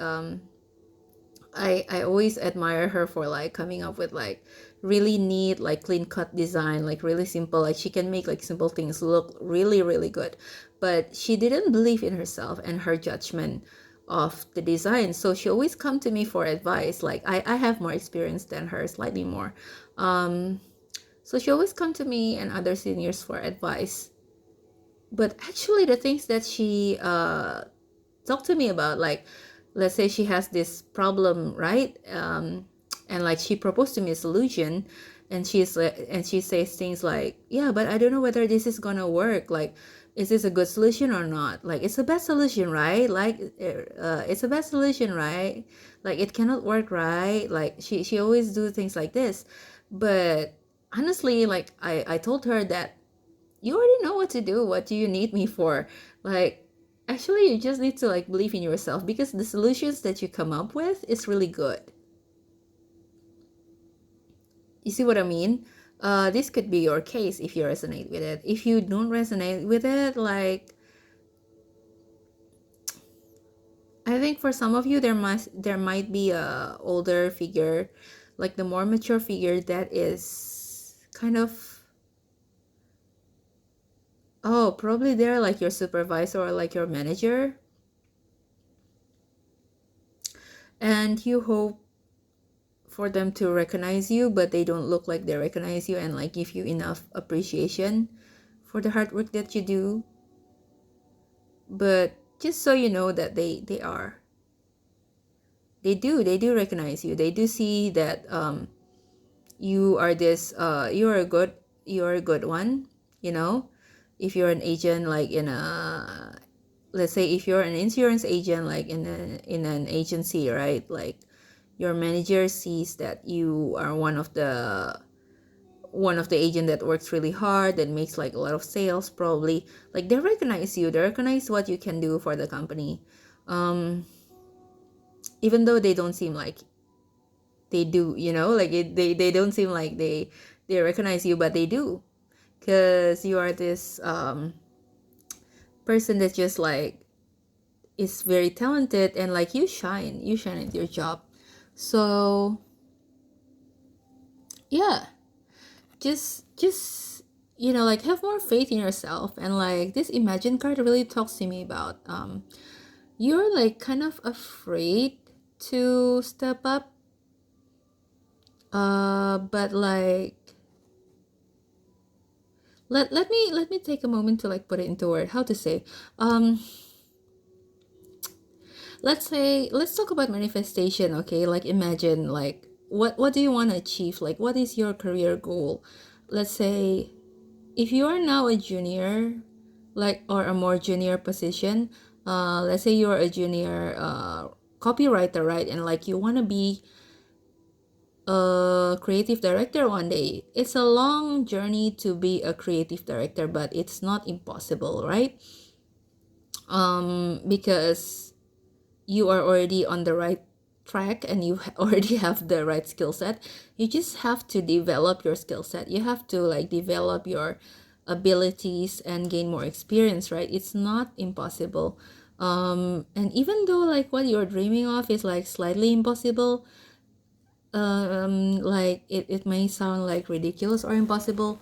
I always admire her for like coming up with like really neat, like clean cut design, like really simple. Like she can make like simple things look really really good, but she didn't believe in herself and her judgment of the design. So she always come to me for advice. Like I have more experience than her, slightly more. So she always come to me and other seniors for advice. But actually the things that she talked to me about, like let's say she has this problem, right? And like she proposed to me a solution, and she says things like, yeah, but I don't know whether this is gonna work. Like, is this a good solution or not? Like, it's a bad solution, right? Like it's a bad solution, right? Like it cannot work, right? Like she always do things like this. But honestly, like I told her that you already know what to do. What do you need me for? Like, actually you just need to like believe in yourself, because the solutions that you come up with is really good. You see what I mean? This could be your case if you resonate with it. If you don't resonate with it, like I think for some of you there might be a older figure, like the more mature figure, that is kind of, oh, probably they're like your supervisor or like your manager, and you hope for them to recognize you, but they don't look like they recognize you and like give you enough appreciation for the hard work that you do. But just so you know that they do recognize you. They do see that you are this you're a good one. If you're an agent, like in a, let's say if you're an insurance agent, like in an agency, right? Like your manager sees that you are one of the agent that works really hard, that makes like a lot of sales, probably like they recognize you, they recognize what you can do for the company, even though they don't seem like they do, like they don't seem like they recognize you, but they do, because you are this person that just like is very talented, and like you shine at your job. So yeah, just like have more faith in yourself. And like this Imagine card really talks to me about you're like kind of afraid to step up, but like let me take a moment to like put it into word, how to say, let's talk about manifestation. Okay, like imagine, like what do you want to achieve, like what is your career goal. Let's say if you are now a junior, like, or a more junior position, let's say you're a junior copywriter, right? And like you want to be a creative director one day. It's a long journey to be a creative director, but it's not impossible, right? Because you are already on the right track, and you already have the right skill set. You just have to develop your skill set. You have to like develop your abilities and gain more experience, right? It's not impossible. And even though like what you're dreaming of is like slightly impossible, like it may sound like ridiculous or impossible,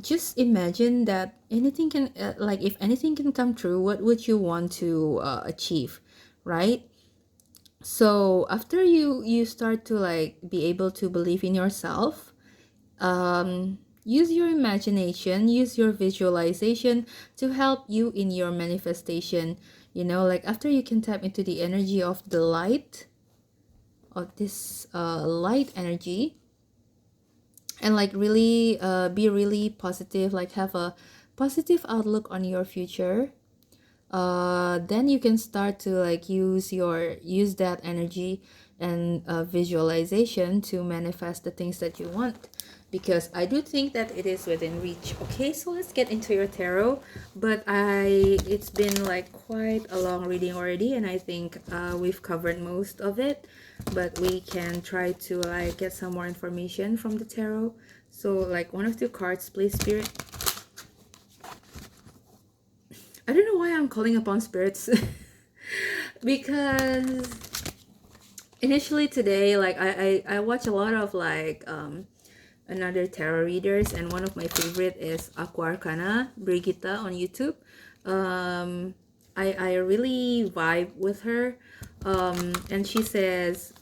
just imagine that anything can like if anything can come true, what would you want to achieve, right? So after you start to like be able to believe in yourself, use your imagination, use your visualization to help you in your manifestation. Like after you can tap into the energy of the light, of this light energy, and like really be really positive, like have a positive outlook on your future. Then you can start to like use that energy and visualization to manifest the things that you want, because I do think that it is within reach. Okay, so let's get into your tarot. But it's been like quite a long reading already, and I think we've covered most of it, but we can try to like get some more information from the tarot. So like one of the cards, please, Spirit. I don't know why I'm calling upon spirits. Because initially today, like I watch a lot of like another tarot readers, and one of my favorite is Aqua Arcana Brigitta on YouTube. I really vibe with her, and she says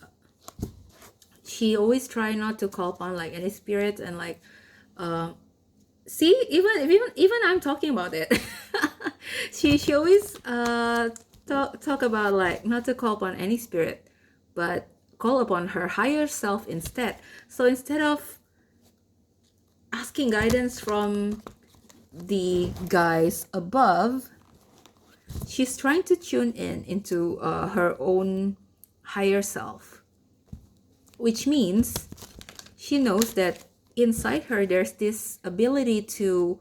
she always try not to call upon like any spirits, and like see, even I'm talking about it. she always talk about like not to call upon any spirit, but call upon her higher self instead. So instead of asking guidance from the guys above, she's trying to tune in into her own higher self, which means she knows that inside her there's this ability to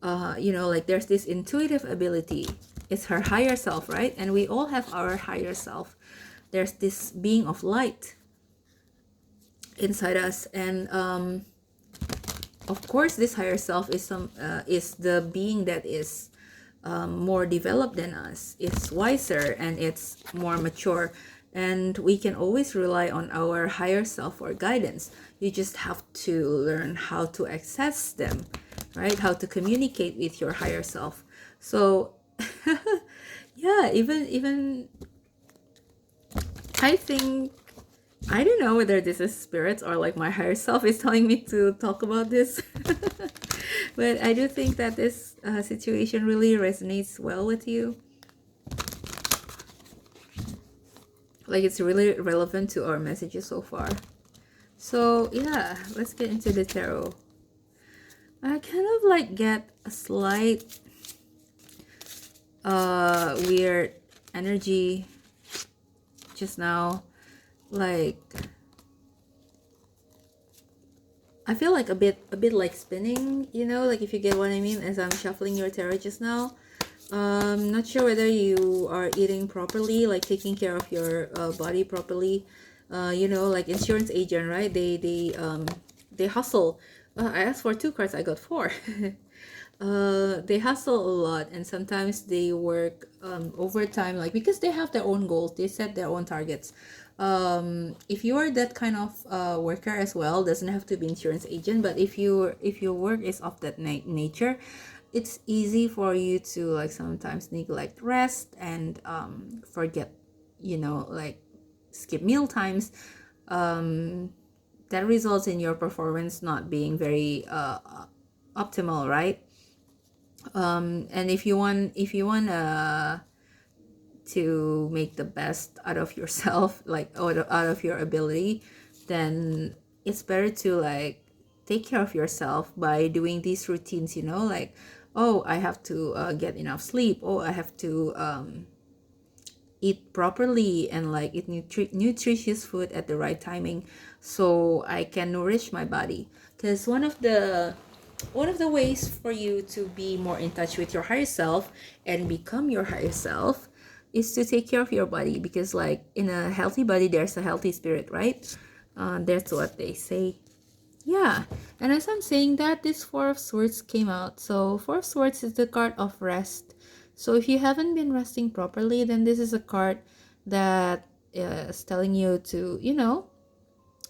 like there's this intuitive ability. It's her higher self, right? And we all have our higher self. There's this being of light inside us, and of course this higher self is the being that is more developed than us. It's wiser and it's more mature, and we can always rely on our higher self for guidance. You just have to learn how to access them, right? How to communicate with your higher self. So yeah, even I think, I don't know whether this is spirits or like my higher self is telling me to talk about this. But I do think that this situation really resonates well with you. Like it's really relevant to our messages so far. So yeah, let's get into the tarot. I kind of like get a slight weird energy just now. Like I feel like a bit like spinning, like if you get what I mean, as I'm shuffling your tarot just now. Not sure whether you are eating properly, like taking care of your body properly. Like insurance agent, right? They hustle. I asked for two cards, I got four. They hustle a lot, and sometimes they work overtime, like because they have their own goals, they set their own targets. If you are that kind of worker as well, doesn't have to be insurance agent, but if your work is of that nature, it's easy for you to like sometimes neglect rest and forget, like skip meal times. That results in your performance not being very optimal, right? And if you want to make the best out of yourself, like out of your ability, then it's better to like take care of yourself by doing these routines, like, oh, I have to get enough sleep, oh, I have to eat properly and like eat nutritious food at the right timing so I can nourish my body. Because one of the ways for you to be more in touch with your higher self and become your higher self is to take care of your body, because like in a healthy body there's a healthy spirit, right? That's what they say. Yeah, and as I'm saying that, this Four of Swords came out. So Four of Swords is the card of rest. So if you haven't been resting properly, then this is a card that is telling you to,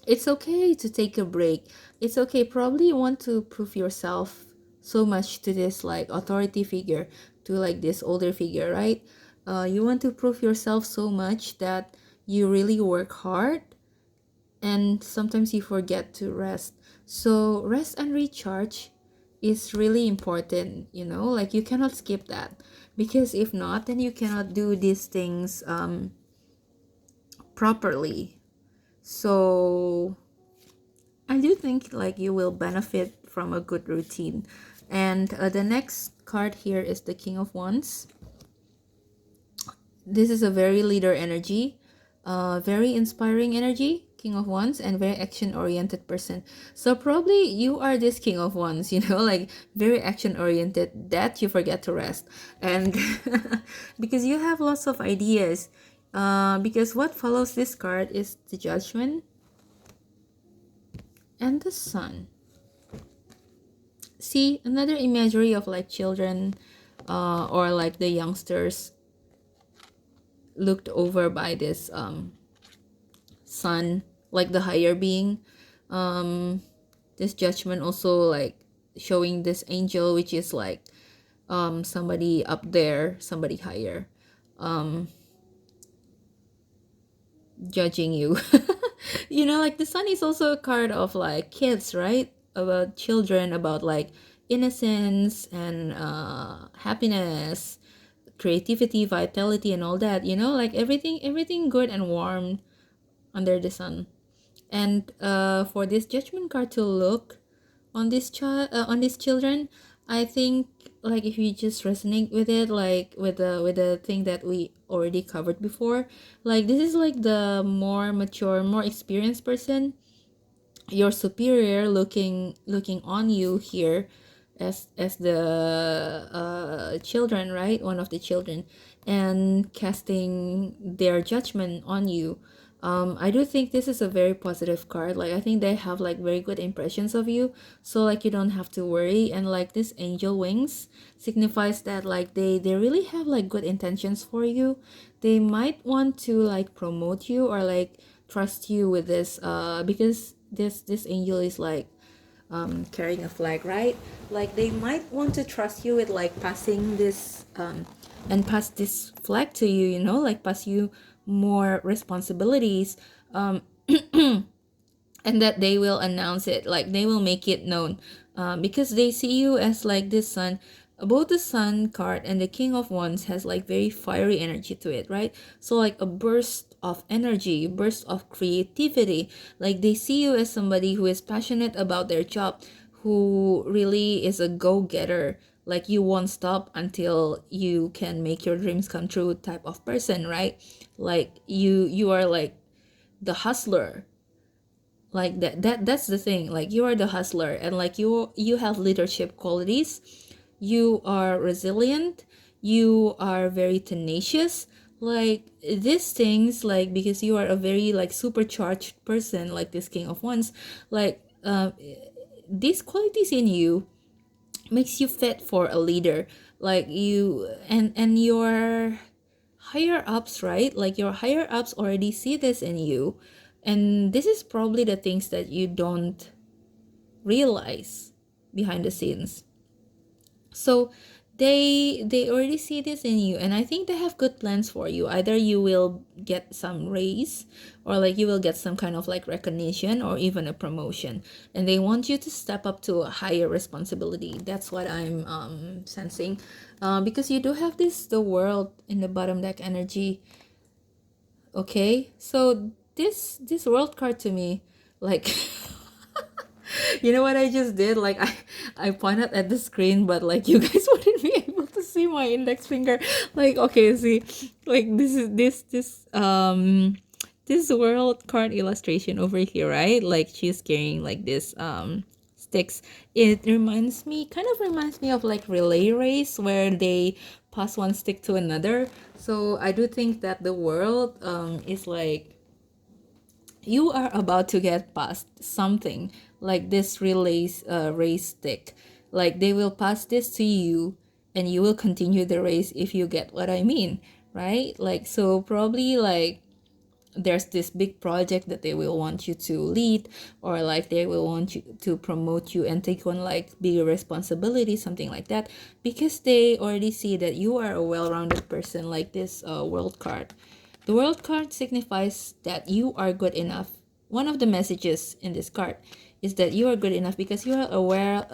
it's okay to take a break. It's okay. Probably you want to prove yourself so much to this like authority figure, to like this older figure, right? You want to prove yourself so much that you really work hard, and sometimes you forget to rest. So rest and recharge is really important, like you cannot skip that, because if not, then you cannot do these things properly. So I do think like you will benefit from a good routine. And the next card here is the King of Wands. This is a very leader energy, very inspiring energy, King of Wands, and very action oriented person. So probably you are this King of Wands, like very action oriented, that you forget to rest. And because you have lots of ideas, because what follows this card is the Judgment and the Sun. See, another imagery of like children, or like the youngsters looked over by this sun, like the higher being. This Judgment also like showing this angel, which is like somebody up there, somebody higher, judging you. Like the sun is also a card of like kids, right? About children, about like innocence and happiness, creativity, vitality, and all that, like everything good and warm under the sun. And for this Judgment card to look on this child, on these children, I think like if you just resonate with it, like with the thing that we already covered before, like this is like the more mature, more experienced person, your superior, looking on you here as the children, right? One of the children, and casting their judgment on you. I do think this is a very positive card. Like I think they have like very good impressions of you, so like you don't have to worry. And like this angel wings signifies that like they really have like good intentions for you. They might want to like promote you or like trust you with this, because this angel is like carrying a flag, right? Like they might want to trust you with like passing this and pass this flag to you, like pass you more responsibilities, and that they will announce it, like they will make it known, because they see you as like this sun. Both the Sun card and the King of Wands has like very fiery energy to it, right? So like a burst of energy, burst of creativity. Like they see you as somebody who is passionate about their job, who really is a go-getter. Like you won't stop until you can make your dreams come true type of person, right? Like you are like the hustler, Like that's the thing. Like you are the hustler, and like you have leadership qualities. You are resilient. You are very tenacious. Like these things, like because you are a very like supercharged person, like this King of Wands, like these qualities in you makes you fit for a leader. Like you and your higher ups, right? Like your higher ups already see this in you, and this is probably the things that you don't realize behind the scenes. So they already see this in you, and I think they have good plans for you. Either you will get some raise, or like you will get some kind of like recognition or even a promotion, and they want you to step up to a higher responsibility. That's what I'm sensing, because you do have the world in the bottom deck energy. Okay, so this world card to me, like you know what I just did? Like I pointed at the screen, but like you guys wouldn't be able to see my index finger. Like okay, see, like this world card illustration over here, right? Like she's carrying like this sticks. It kind of reminds me of like relay race where they pass one stick to another. So I do think that the world is like you are about to get past something like this race stick. Like they will pass this to you, and you will continue the race, if you get what I mean, right? Like so probably like there's this big project that they will want you to lead, or like they will want you to promote you and take on like bigger responsibility, something like that, because they already see that you are a well-rounded person. Like this world card, the world card signifies that you are good enough. One of the messages in this card is that you are good enough because you are aware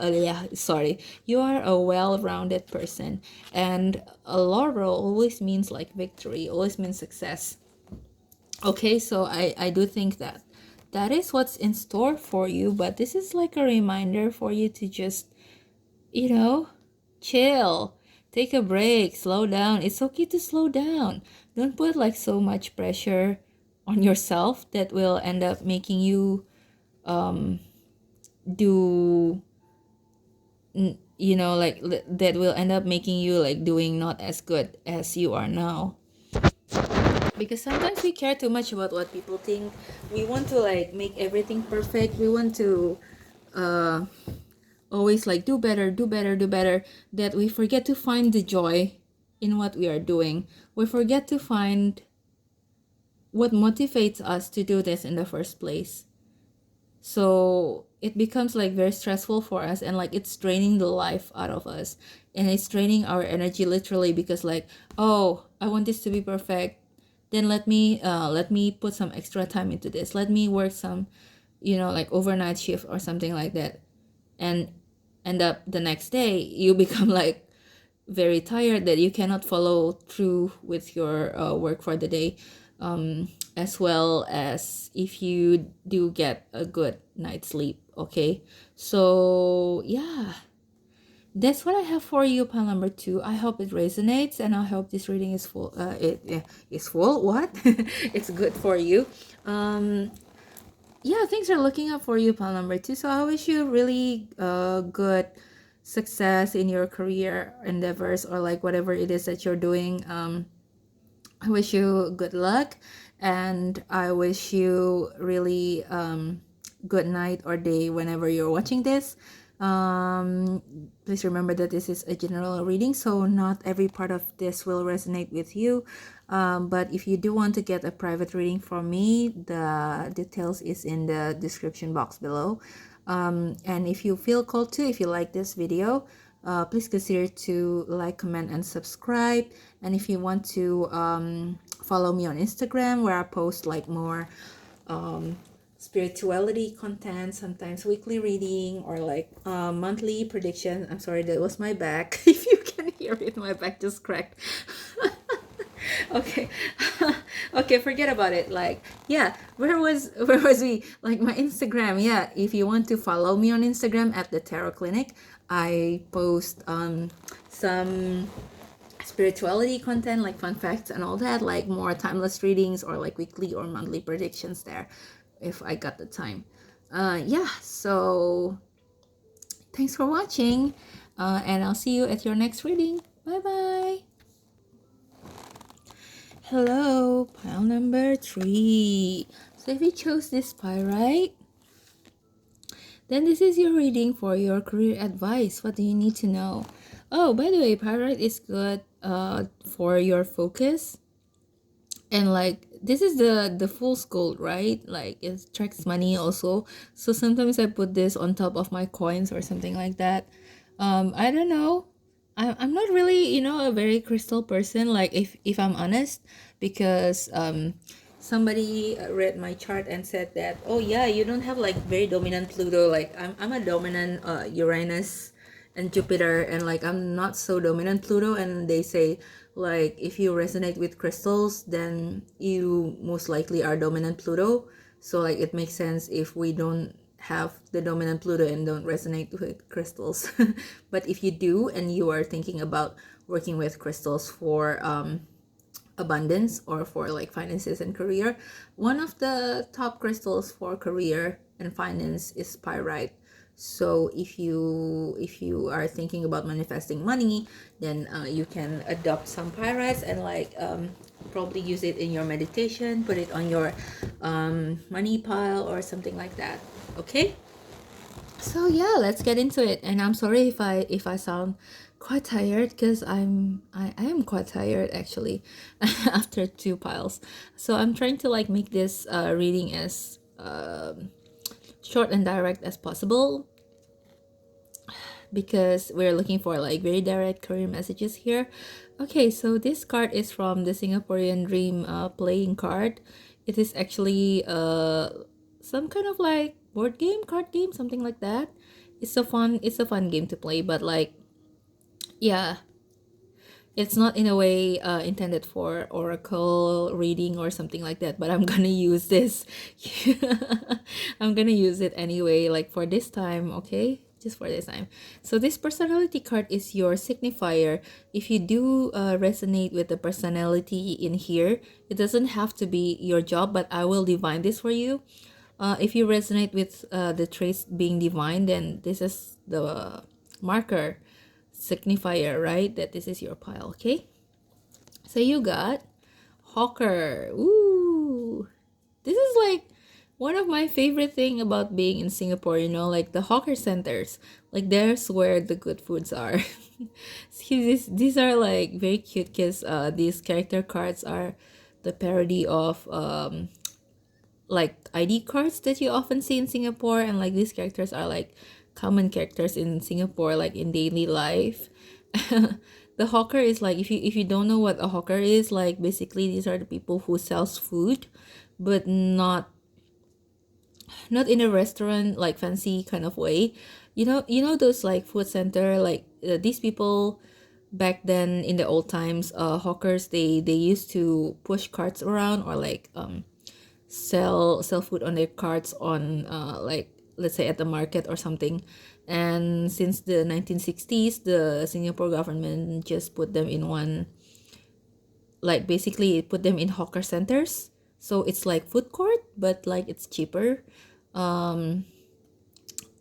you are a well-rounded person, and a laurel always means like victory, always means success. Okay, so I do think that that is what's in store for you, but this is like a reminder for you to just, you know, chill, take a break, slow down. It's okay to slow down. Don't put like so much pressure on yourself that will end up making you do that will end up making you like doing not as good as you are now, because sometimes we care too much about what people think. We want to like make everything perfect. We want to uh always like do better, do better, do better, that we forget to find the joy in what we are doing. We forget to find what motivates us to do this in the first place. So it becomes like very stressful for us, and like it's draining the life out of us, and it's draining our energy literally, because like, oh, I want this to be perfect, then let me put some extra time into this, let me work some, like overnight shift or something like that, and end up the next day you become like very tired that you cannot follow through with your work for the day, as well as if you do get a good night's sleep. Okay, so yeah, that's what I have for you, pile number 2. I hope it resonates, and I hope this reading is full. Is full. What? It's good for you. Yeah, things are looking up for you, pile number 2. So I wish you really good success in your career endeavors, or like whatever it is that you're doing. I wish you good luck, and I wish you really good night or day whenever you're watching this. Please remember that this is a general reading, so not every part of this will resonate with you. But if you do want to get a private reading from me, the details is in the description box below. And if you feel called to, if you like this video, please consider to like, comment, and subscribe. And if you want to follow me on Instagram, where I post like more spirituality content, sometimes weekly reading, or like monthly prediction. I'm sorry, that was my back. If you can hear it, my back just cracked. Okay. Okay, forget about it. Like, yeah, where was we? Like my Instagram. Yeah, if you want to follow me on Instagram at the Tarot Clinic, I post some spirituality content, like fun facts and all that, like more timeless readings, or like weekly or monthly predictions there if I got the time. Yeah, so thanks for watching, and I'll see you at your next reading. Bye bye. Hello, pile number 3. So if you chose this pyrite, then this is your reading for your career advice. What do you need to know? Oh, by the way, pyrite is good for your focus, and like this is the fool's gold, right? Like it attracts money also. So sometimes I put this on top of my coins or something like that. I don't know. I'm not really, a very crystal person, like if I'm honest, because somebody read my chart and said that, oh yeah, you don't have like very dominant Pluto. Like I'm a dominant Uranus and Jupiter, and like I'm not so dominant Pluto. And they say, like, if you resonate with crystals, then you most likely are dominant Pluto. So like it makes sense if we don't have the dominant Pluto and don't resonate with crystals. But if you do and you are thinking about working with crystals for abundance or for like finances and career, one of the top crystals for career and finance is pyrite. So if you are thinking about manifesting money, then you can adopt some pyrites and like probably use it in your meditation, put it on your money pile or something like that. Okay, so yeah, let's get into it. And I'm sorry if I sound quite tired, because I am quite tired actually after 2 piles. So I'm trying to like make this reading as short and direct as possible, because we're looking for like very direct career messages here. Okay, so this card is from the Singaporean Dream playing card. It is actually some kind of like board game, card game, something like that. It's a fun game to play, but like, yeah, it's not in a way intended for oracle reading or something like that, but I'm gonna use this. I'm gonna use it anyway, like for this time, okay, just for this time. So this personality card is your signifier. If you do resonate with the personality in here, it doesn't have to be your job, but I will divine this for you. If you resonate with the traits being divine, then this is the marker signifier, right, that this is your pile. Okay, so you got hawker. Ooh, this is like one of my favorite thing about being in Singapore, like the hawker centers. Like there's where the good foods are. See, these are like very cute, because these character cards are the parody of like ID cards that you often see in Singapore, and like these characters are like common characters in Singapore, like in daily life. The hawker is like, if you don't know what a hawker is, like basically these are the people who sells food, but not in a restaurant like fancy kind of way. You know those like food center, like these people back then in the old times, hawkers, they used to push carts around, or like sell food on their carts on like let's say at the market or something. And since the 1960s, the Singapore government just put them in one, like basically it put them in hawker centers. So it's like food court, but like it's cheaper. And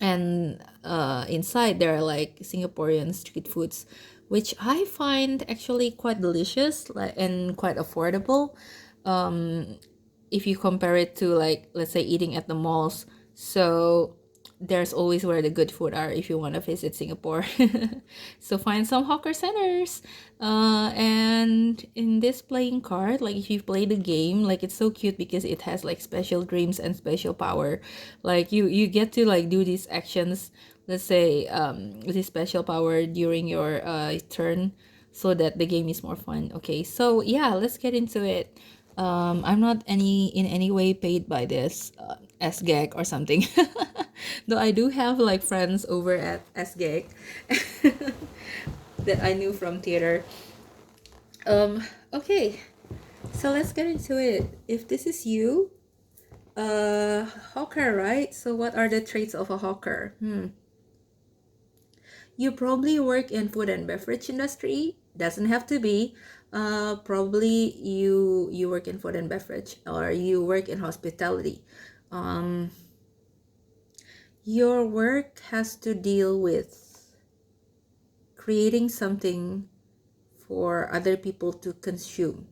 inside there are like Singaporean street foods, which I find actually quite delicious, like, and quite affordable. If you compare it to, like, let's say eating at the malls. So there's always where the good food are if you want to visit Singapore. So find some hawker centers. And in this playing card, like if you play the game, like it's so cute because it has like special dreams and special power. Like you get to like do these actions, let's say this special power during your turn, so that the game is more fun. Okay, so yeah, let's get into it. I'm not in any way paid by this SGAG or something. Though I do have like friends over at SGAG that I knew from theater. Okay, so let's get into it. If this is you, hawker, right? So what are the traits of a hawker? You probably work in food and beverage industry. Doesn't have to be. Probably you work in food and beverage, or you work in hospitality. your work has to deal with creating something for other people to consume.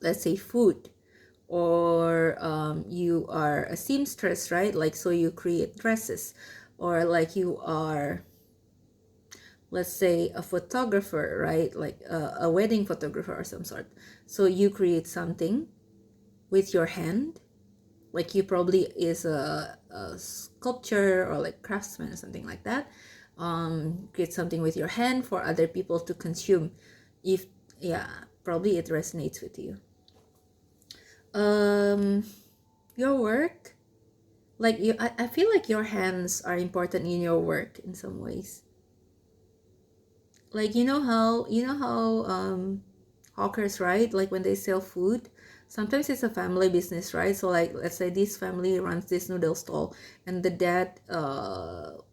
Let's say food, or you are a seamstress, right? Like, so you create dresses, or like you are, let's say, a photographer, right? Like a wedding photographer or some sort. So you create something with your hand, like you probably is a sculpture or like craftsman or something like that. Create something with your hand for other people to consume. If, yeah, probably it resonates with you. Your work, like I feel like your hands are important in your work in some ways. Like, hawkers, right? Like when they sell food, sometimes it's a family business, right? So like, let's say this family runs this noodle stall, and the dad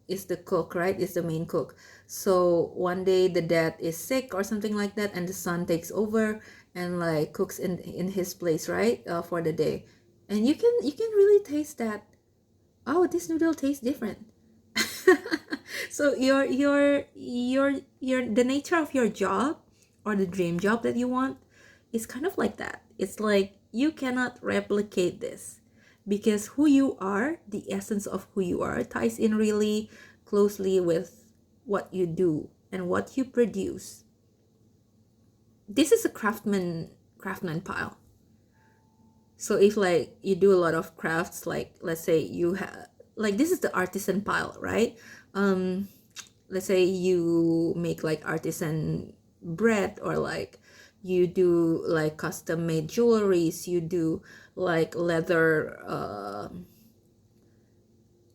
is the cook, right? Is the main cook. So one day the dad is sick or something like that, and the son takes over and like cooks in his place, right? For the day. And you can really taste that, oh, this noodle tastes different. So your the nature of your job, or the dream job that you want, is kind of like that. It's like you cannot replicate this, because who you are, the essence of who you are, ties in really closely with what you do and what you produce. This is a craftsman pile. So if like you do a lot of crafts, like let's say you have, like, this is the artisan pile, right? Let's say you make like artisan bread, or like you do like custom made jewelries, you do like leather,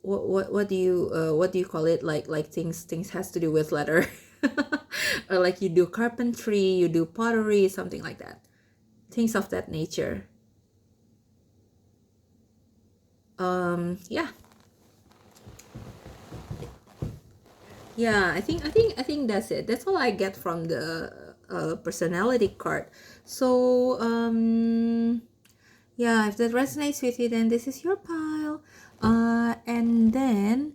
what do you call it, like things has to do with leather. Or like you do carpentry, you do pottery, something like that, things of that nature. Yeah. Yeah, I think that's it. That's all I get from the personality card. So yeah, if that resonates with you, then this is your pile. And then,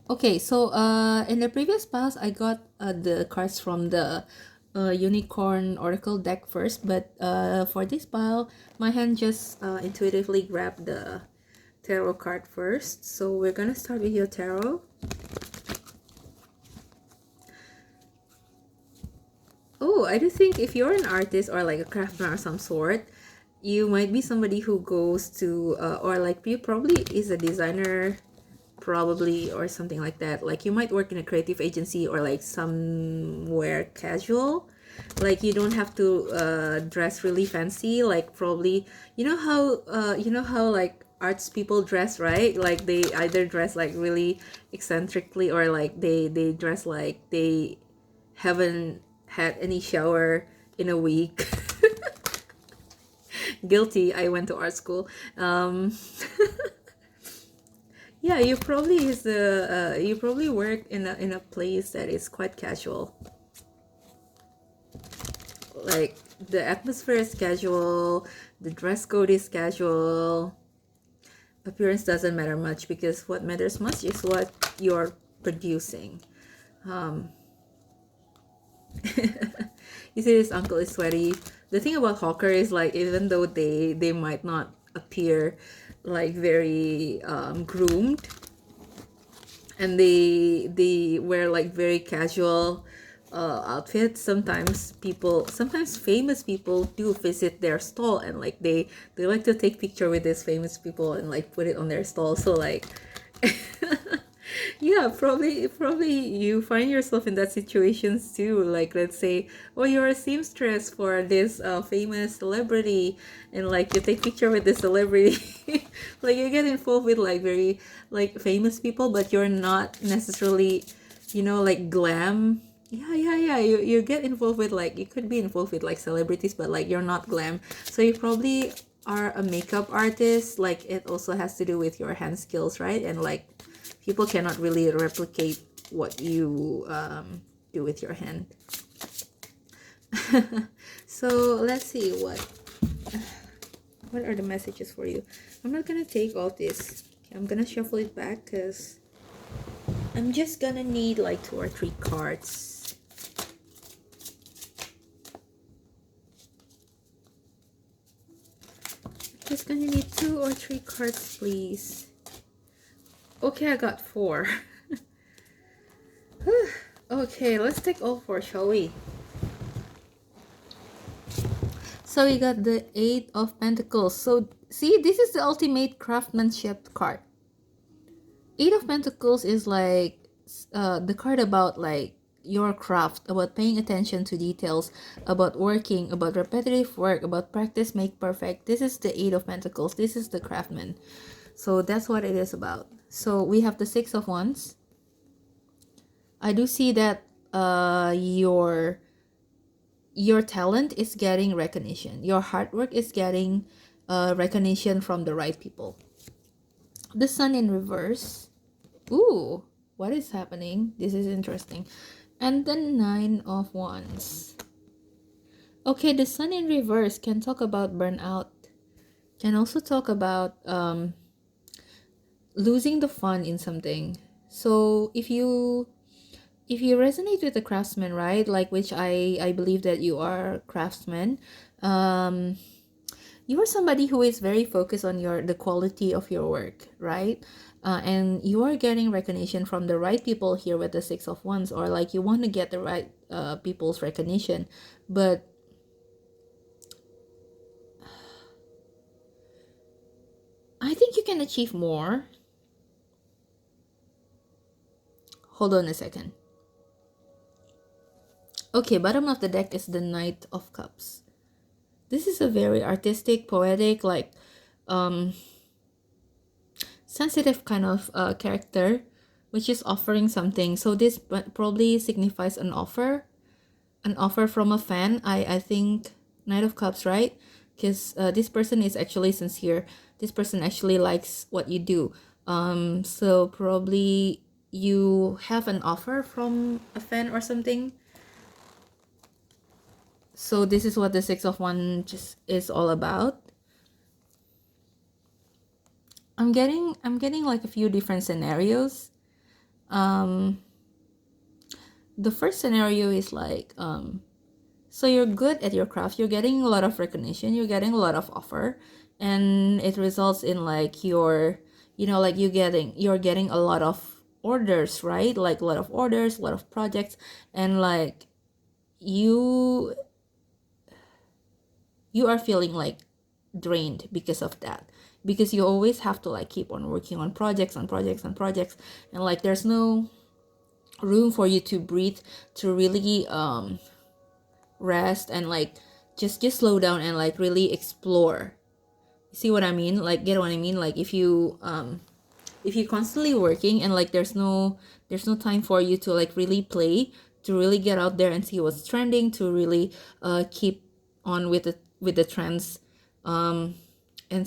okay, so in the previous piles I got the cards from the unicorn oracle deck first, but for this pile my hand just intuitively grabbed the tarot card first. So we're gonna start with your tarot. Oh, I do think if you're an artist or like a craftsman or some sort, you might be somebody who goes to or like you probably is a designer, probably, or something like that. Like you might work in a creative agency, or like somewhere casual. Like you don't have to dress really fancy. Like probably, you know how like arts people dress, right? Like they either dress like really eccentrically, or like they dress like they haven't had any shower in a week. Guilty, I went to art school. Yeah, you probably work in a place that is quite casual. Like the atmosphere is casual, the dress code is casual. Appearance doesn't matter much, because what matters much is what you're producing. You see, this uncle is sweaty. The thing about hawker is, like, even though they might not appear like very groomed, and they wear like very casual outfits, sometimes famous people do visit their stall, and like they like to take picture with these famous people and like put it on their stall. So like yeah, probably you find yourself in that situations too. Like, let's say, oh, you're a seamstress for this famous celebrity, and like you take picture with this celebrity. Like you get involved with like very like famous people, but you're not necessarily, like glam. Yeah, you get involved with, like, you could be involved with like celebrities, but like you're not glam. So you probably are a makeup artist. Like it also has to do with your hand skills, right? And like people cannot really replicate what you do with your hand. So let's see what What are the messages for you? I'm not gonna take all this. Okay, I'm gonna shuffle it back because I'm just gonna need like 2 or 3 cards. Just gonna need 2 or 3 cards, please. Okay, I got 4. Okay, let's take all 4, shall we? So we got the 8 of Pentacles. So see, this is the ultimate craftsmanship card. 8 of Pentacles is like the card about like your craft, about paying attention to details, about working, about repetitive work, about practice make perfect. This is the 8 of Pentacles. This is the craftsman. So that's what it is about. So we have the 6 of Wands. I do see that your talent is getting recognition. Your hard work is getting recognition from the right people. The Sun in reverse. Ooh, what is happening? This is interesting. And the 9 of Wands. Okay, the Sun in reverse can talk about burnout. Can also talk about losing the fun in something. So if you resonate with the craftsman, right, like which I believe that you are craftsman, you are somebody who is very focused on the quality of your work, right? And you are getting recognition from the right people here with the 6 of Wands, or like you want to get the right people's recognition, but I think you can achieve more. Hold on a second. Okay, bottom of the deck is the Knight of Cups. This is a very artistic, poetic, like sensitive kind of character, which is offering something. So this probably signifies an offer from a fan. I think Knight of Cups, right? Because this person is actually sincere. This person actually likes what you do. So probably you have an offer from a fan or something. So this is what the 6 of Wands is all about. I'm getting like a few different scenarios. The first scenario is like so you're good at your craft, you're getting a lot of recognition, you're getting a lot of offer, and it results in like you're getting a lot of orders, right? Like a lot of orders, a lot of projects, and like you are feeling like drained because of that, because you always have to like keep on working on projects and like there's no room for you to breathe, to really rest and like just slow down and like really explore. See what I mean? Like, get what I mean? Like if you constantly working and like there's no time for you to like really play, to really get out there and see what's trending, to really keep on with the trends, and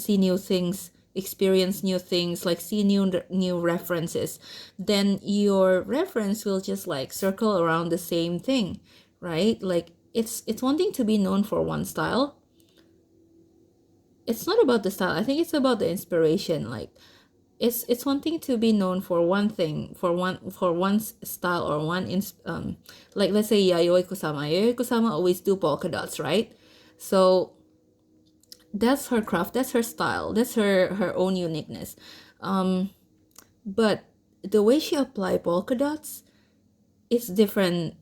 see new things, experience new things, like see new references, then your reference will just like circle around the same thing, right? Like it's one thing to be known for one style. It's not about the style. I think it's about the inspiration. Like it's one thing to be known for one thing, for one style or like let's say Yayoi Kusama always do polka dots, right? So that's her craft, that's her style, that's her own uniqueness. But the way she apply polka dots is different.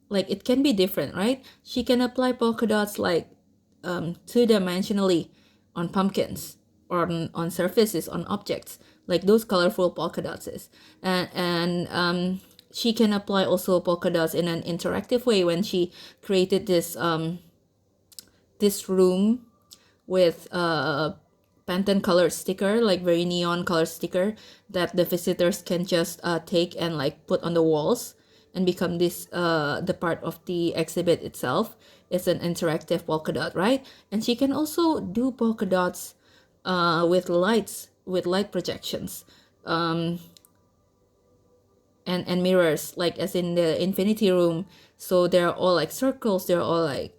Like it can be different, right? She can apply polka dots like two-dimensionally on pumpkins or on surfaces, on objects, like those colorful polka dots is. And she can apply also polka dots in an interactive way when she created this room with Pantone color sticker, like very neon color sticker that the visitors can just take and like put on the walls and become this the part of the exhibit itself. It's an interactive polka dot, right? And she can also do polka dots with lights, with light projections, and mirrors, like as in the infinity room. So they're all like circles, they're all like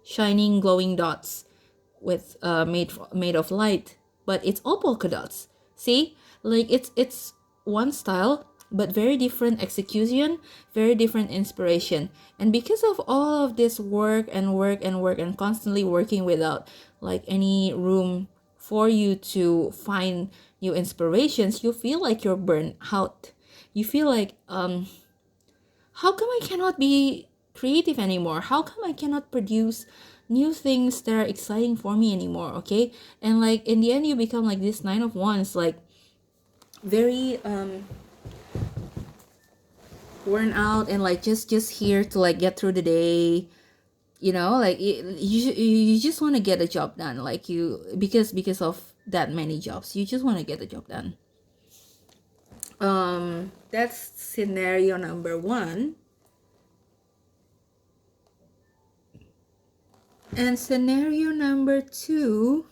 shining glowing dots made of light, but it's all polka dots. See, like it's one style but very different execution, very different inspiration. And because of all of this work and work and work and constantly working without like any room for you to find new inspirations, you feel like you're burnt out. You feel like how come I cannot be creative anymore? How come I cannot produce new things that are exciting for me anymore? Okay, and like in the end you become like this nine of wands, like very worn out and like just here to like get through the day, you know, like you just want to get a job done, like you, because of that many jobs, you just want to get the job done. That's scenario number one. And scenario number two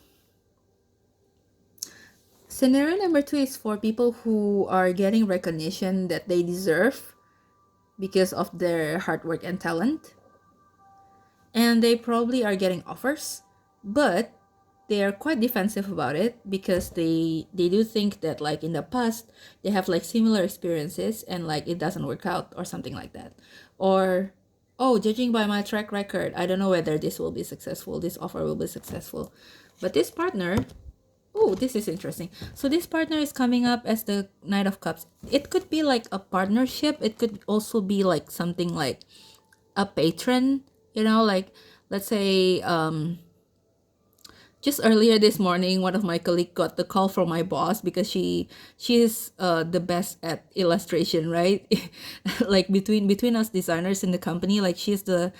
is for people who are getting recognition that they deserve because of their hard work and talent. And they probably are getting offers, but they are quite defensive about it because they do think that like in the past they have like similar experiences and like it doesn't work out or something like that. Or, oh, judging by my track record, I don't know whether this will be successful, this offer will be successful. But this partner, oh, this is interesting. So this partner is coming up as the Knight of Cups. It could be like a partnership. It could also be like something like a patron, you know, like let's say just earlier this morning, one of my colleagues got the call from my boss because she's the best at illustration, right? Like between us designers in the company, like she's the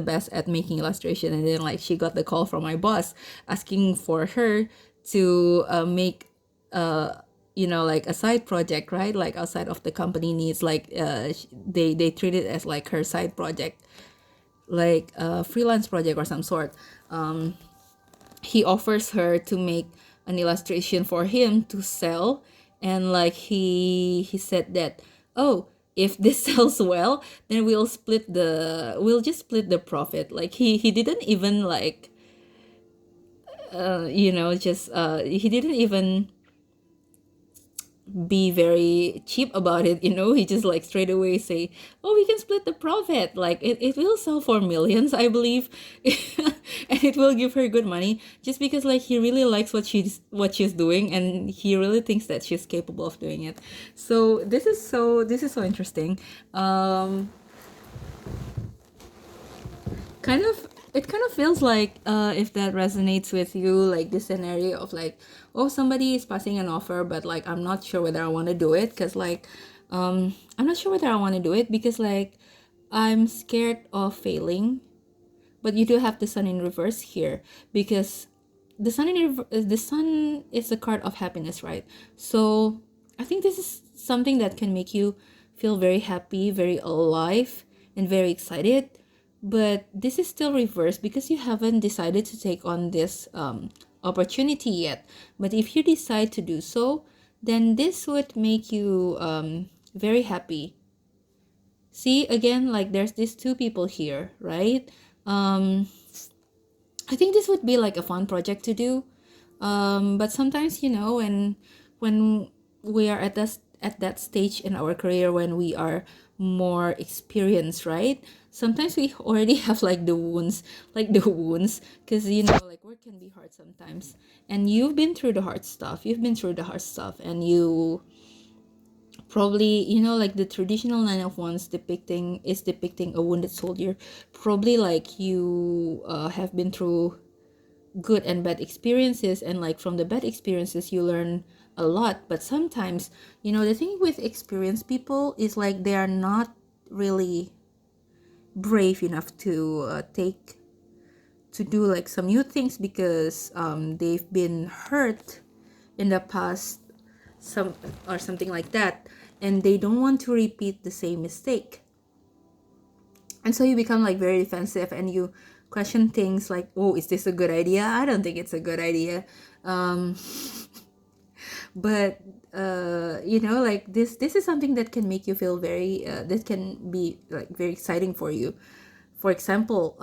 best at making illustration. And then like she got the call from my boss asking for her to make you know, like a side project, right? Like outside of the company needs, like they treat it as like her side project, like a freelance project or some sort. He offers her to make an illustration for him to sell, and like he said that, oh, if this sells well, then we'll just split the profit. Like he didn't even like you know, just he didn't even be very cheap about it, you know. He just like straight away say, oh, we can split the profit, like it will sell for millions, I believe. And it will give her good money just because like he really likes what she's doing, and he really thinks that she's capable of doing it. So this is so interesting. Kind of, it kind of feels like if that resonates with you, like this scenario of like, oh, somebody is passing an offer, but like I'm not sure whether I want to do it, because like I'm not sure whether I want to do it because like I'm scared of failing. But you do have the sun in reverse here, because the sun is a card of happiness, right? So I think this is something that can make you feel very happy, very alive, and very excited. But this is still reversed because you haven't decided to take on this opportunity yet. But if you decide to do so, then this would make you very happy. See, again, like there's these two people here, right? I think this would be like a fun project to do. But sometimes, you know, when we are at that stage in our career when we are more experienced, right? Sometimes we already have like the wounds, because you know, like work can be hard sometimes, and you've been through the hard stuff. And you probably, you know, like the traditional Nine of Wands depicting a wounded soldier. Probably like you have been through good and bad experiences, and like from the bad experiences you learn a lot. But sometimes, you know, the thing with experienced people is like they are not really brave enough to do like some new things, because they've been hurt in the past, something like that, and they don't want to repeat the same mistake. And so you become like very defensive, and you question things like, oh, is this a good idea? I don't think it's a good idea. But you know, like this is something that can make you feel very that can be like very exciting for you. For example,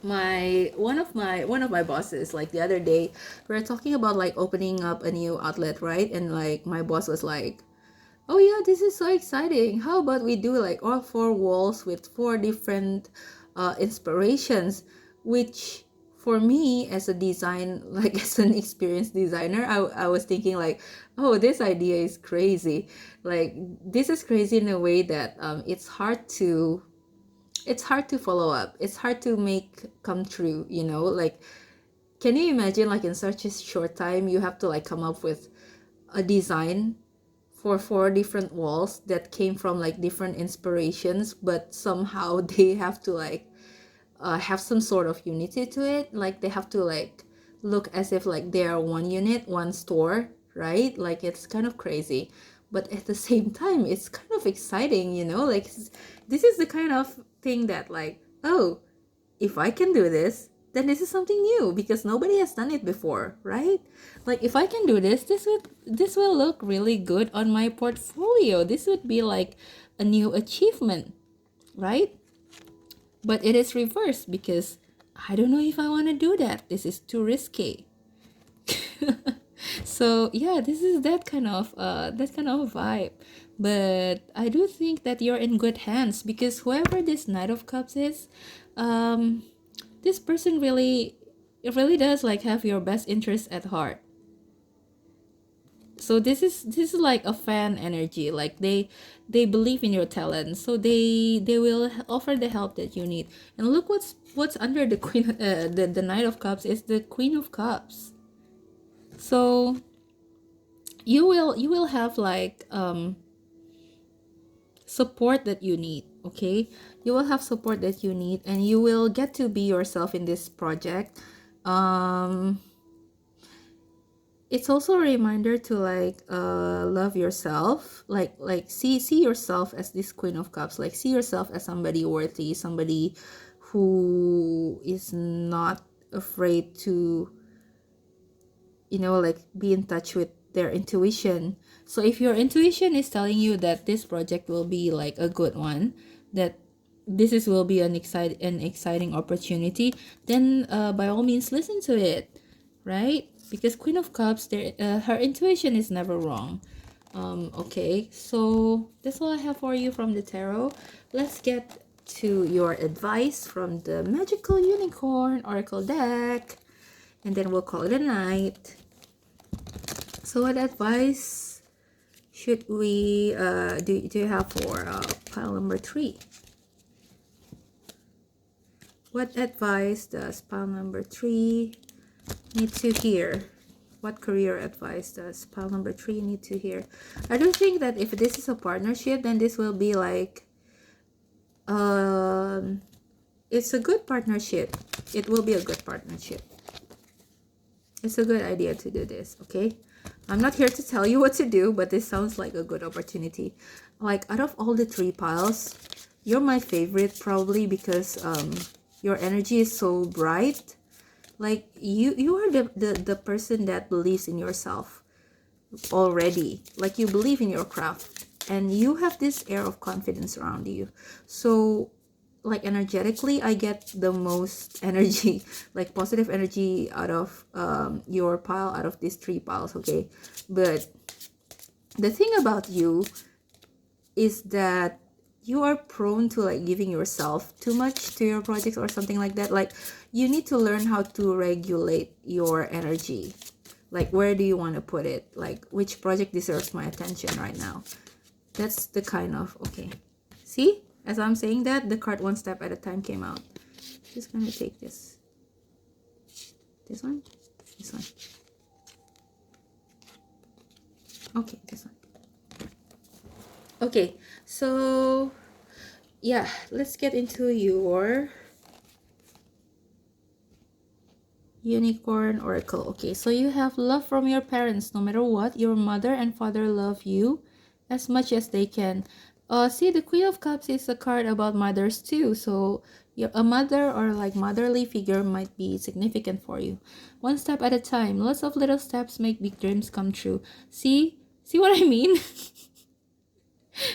One of my bosses, like the other day, we were talking about like opening up a new outlet, right? And like my boss was like, oh yeah, this is so exciting. How about we do like all four walls with four different inspirations? Which for me as a design, like as an experienced designer, I was thinking like, oh, this idea is crazy. Like this is crazy in a way that it's hard to follow up. It's hard to make come true, like can you imagine like in such a short time you have to like come up with a design for four different walls that came from like different inspirations, but somehow they have to like have some sort of unity to it. Like they have to like look as if like they are one unit, one store, right? Like it's kind of crazy, but at the same time it's kind of exciting, like this is the kind of thing that like, oh, if I can do this, then this is something new because nobody has done it before, right? Like if I can do this, this will look really good on my portfolio. This would be like a new achievement, right? But it is reversed because I don't know if I want to do that. This is too risky. So yeah, this is that kind of vibe. But I do think that you're in good hands because whoever this Knight of Cups is, um, this person really, it really does like have your best interest at heart. So this is like a fan energy. Like they believe in your talent, so they will offer the help that you need. And look what's under the queen, the Knight of Cups is the Queen of Cups. So you will have like support that you need. Okay, you will have support that you need, and you will get to be yourself in this project. um it's also a reminder to like love yourself, like see yourself as this Queen of Cups. Like see yourself as somebody worthy, somebody who is not afraid to like be in touch with their intuition. So if your intuition is telling you that this project will be like a good one, that will be an exciting opportunity, then by all means listen to it, right? Because Queen of Cups, her intuition is never wrong. Okay, so that's all I have for you from the tarot. Let's get to your advice from the Magical Unicorn Oracle deck, and then we'll call it a night. So what advice should we do you have for pile number 3? What advice does pile number 3 need to hear? What career advice does pile number 3 need to hear? I do think that if this is a partnership, then this will be like it's a good partnership. It will be a good partnership. It's a good idea to do this, okay? I'm not here to tell you what to do, but this sounds like a good opportunity. Like out of all the 3 piles, you're my favorite probably because your energy is so bright. Like you are the person that believes in yourself already. Like you believe in your craft and you have this air of confidence around you. So like energetically I get the most energy, like positive energy out of your pile, out of these 3 piles, okay? But the thing about you is that you are prone to like giving yourself too much to your projects or something like that. Like you need to learn how to regulate your energy. Like where do you want to put it? Like which project deserves my attention right now? That's the kind of, okay, see, as I'm saying that, the card One Step at a Time came out. Just gonna take this one, this one, okay, this one. Okay, so yeah, let's get into your Unicorn Oracle. Okay, so you have love from your parents. No matter what, your mother and father love you as much as they can. See, the Queen of Cups is a card about mothers too. So a mother or like motherly figure might be significant for you. One step at a time. Lots of little steps make big dreams come true. See what I mean?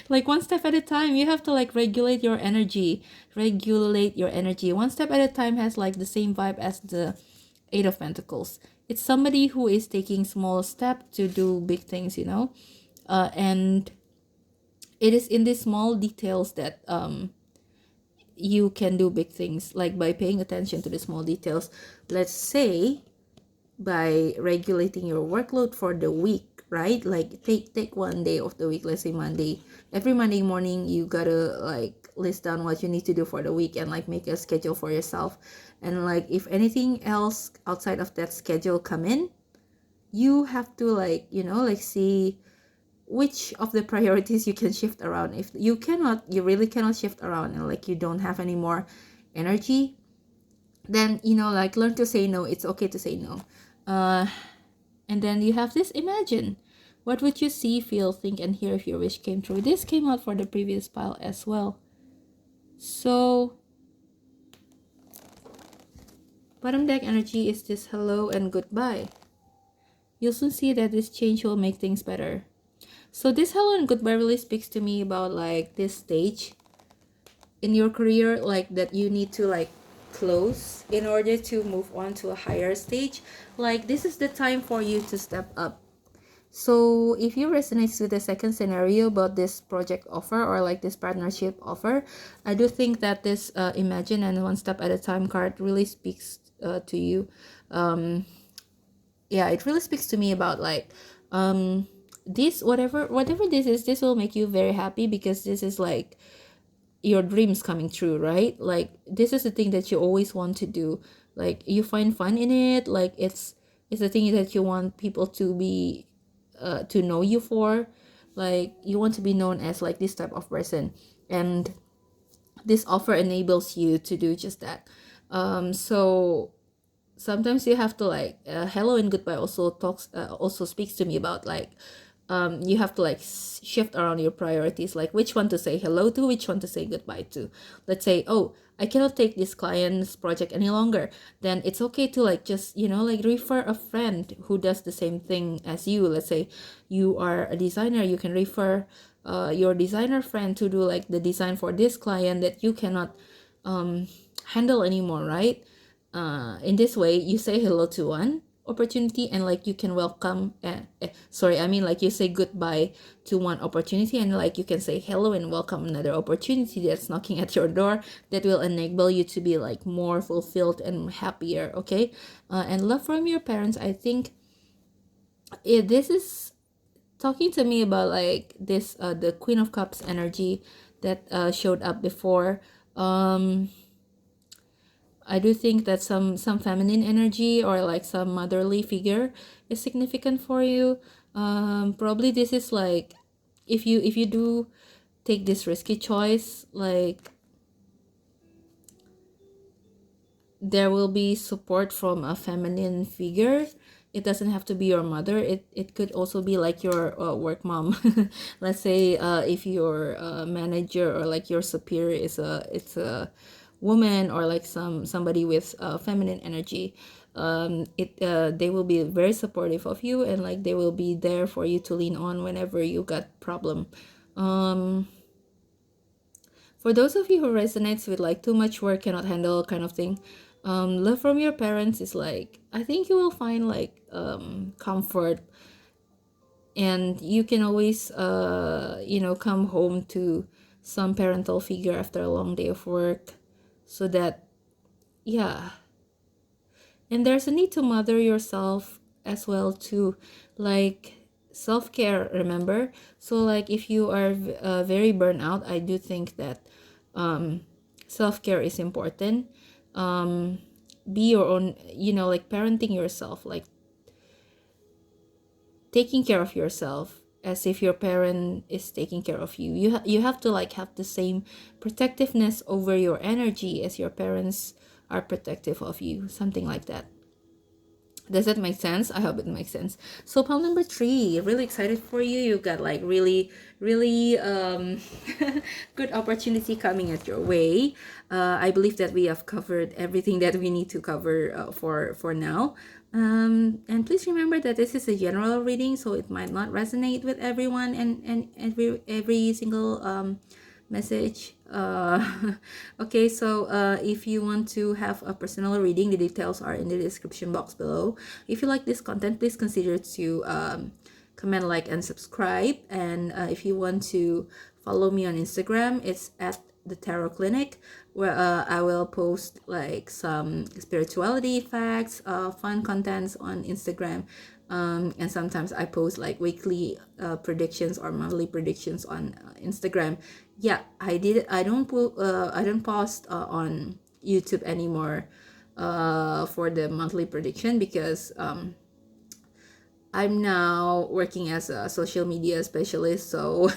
Like one step at a time. You have to like regulate your energy. Regulate your energy. One step at a time has like the same vibe as the Eight of Pentacles. It's somebody who is taking small step to do big things, you know? And it is in these small details that you can do big things, like by paying attention to the small details. Let's say by regulating your workload for the week, right? Like take one day of the week, let's say Monday. Every Monday morning you gotta like list down what you need to do for the week and like make a schedule for yourself. And like if anything else outside of that schedule come in, you have to like, you know, like see which of the priorities you can shift around. If you cannot, you really cannot shift around, and like you don't have any more energy, then you know, like learn to say no. It's okay to say no. And then you have this imagine. What would you see, feel, think, and hear if your wish came true? This came out for the previous pile as well. So bottom deck energy is this hello and goodbye. You'll soon see that this change will make things better. So this hello and goodbye really speaks to me about like this stage in your career, like that you need to like close in order to move on to a higher stage. Like this is the time for you to step up. So if you resonate with the second scenario about this project offer or like this partnership offer, I do think that this imagine and one step at a time card really speaks to you. Yeah, it really speaks to me about like this, whatever this is, this will make you very happy, because this is like your dreams coming true, right? Like this is the thing that you always want to do. Like you find fun in it. Like it's the thing that you want people to be to know you for. Like you want to be known as like this type of person, and this offer enables you to do just that. So sometimes you have to like hello and goodbye also talks also speaks to me about like you have to like shift around your priorities, like which one to say hello to, which one to say goodbye to. Let's say, oh, I cannot take this client's project any longer, then it's okay to like just, you know, like refer a friend who does the same thing as you. Let's say you are a designer, you can refer your designer friend to do like the design for this client that you cannot handle anymore, right? In this way you say hello to one opportunity, and like you can welcome sorry, I mean like you say goodbye to one opportunity, and like you can say hello and welcome another opportunity that's knocking at your door, that will enable you to be like more fulfilled and happier. Okay. And love from your parents, I think this is talking to me about like this the Queen of Cups energy that showed up before. I do think that some feminine energy or like some motherly figure is significant for you. Probably this is like if you do take this risky choice, like there will be support from a feminine figure. It doesn't have to be your mother. It could also be like your work mom. Let's say if your manager or like your superior is a woman, or like somebody with feminine energy, they will be very supportive of you, and like they will be there for you to lean on whenever you got problem. For those of you who resonates with like too much work, cannot handle kind of thing, love from your parents is like, I think you will find like comfort, and you can always you know, come home to some parental figure after a long day of work, so that, yeah. And there's a need to mother yourself as well too, like self-care, remember? So like if you are very burnt out, I do think that self-care is important. Be your own, you know, like parenting yourself, like taking care of yourself as if your parent is taking care of you. You have to like have the same protectiveness over your energy as your parents are protective of you, something like that. Does that make sense? I hope it makes sense. So pile number 3, really excited for you. You got like really good opportunity coming at your way. I believe that we have covered everything that we need to cover for now. And please remember that this is a general reading, so it might not resonate with everyone and every single message. Okay, so if you want to have a personal reading, the details are in the description box below. If you like this content, please consider to comment, like, and subscribe. And if you want to follow me on Instagram, it's at the Tarot Clinic, where I will post like some spirituality facts, fun contents on Instagram, and sometimes I post like weekly predictions or monthly predictions on Instagram. Yeah, I don't put I don't post on YouTube anymore for the monthly prediction, because I'm now working as a social media specialist, so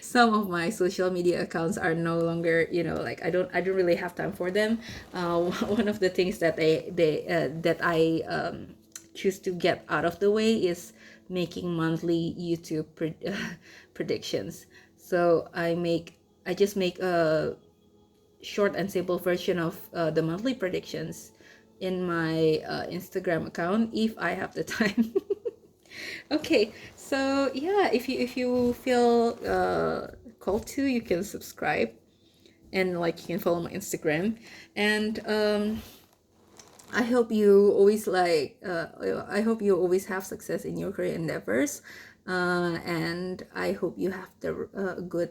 some of my social media accounts are no longer, like, I don't really have time for them. One of the things that that I choose to get out of the way is making monthly YouTube predictions. So I just make a short and simple version of the monthly predictions in my Instagram account if I have the time. Okay, so yeah, if you feel called to, you can subscribe, and like you can follow my Instagram. And I hope you always I hope you always have success in your career endeavors, and I hope you have the good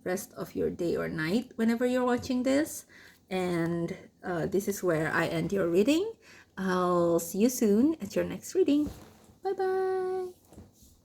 rest of your day or night whenever you're watching this. And this is where I end your reading. I'll see you soon at your next reading. Bye bye.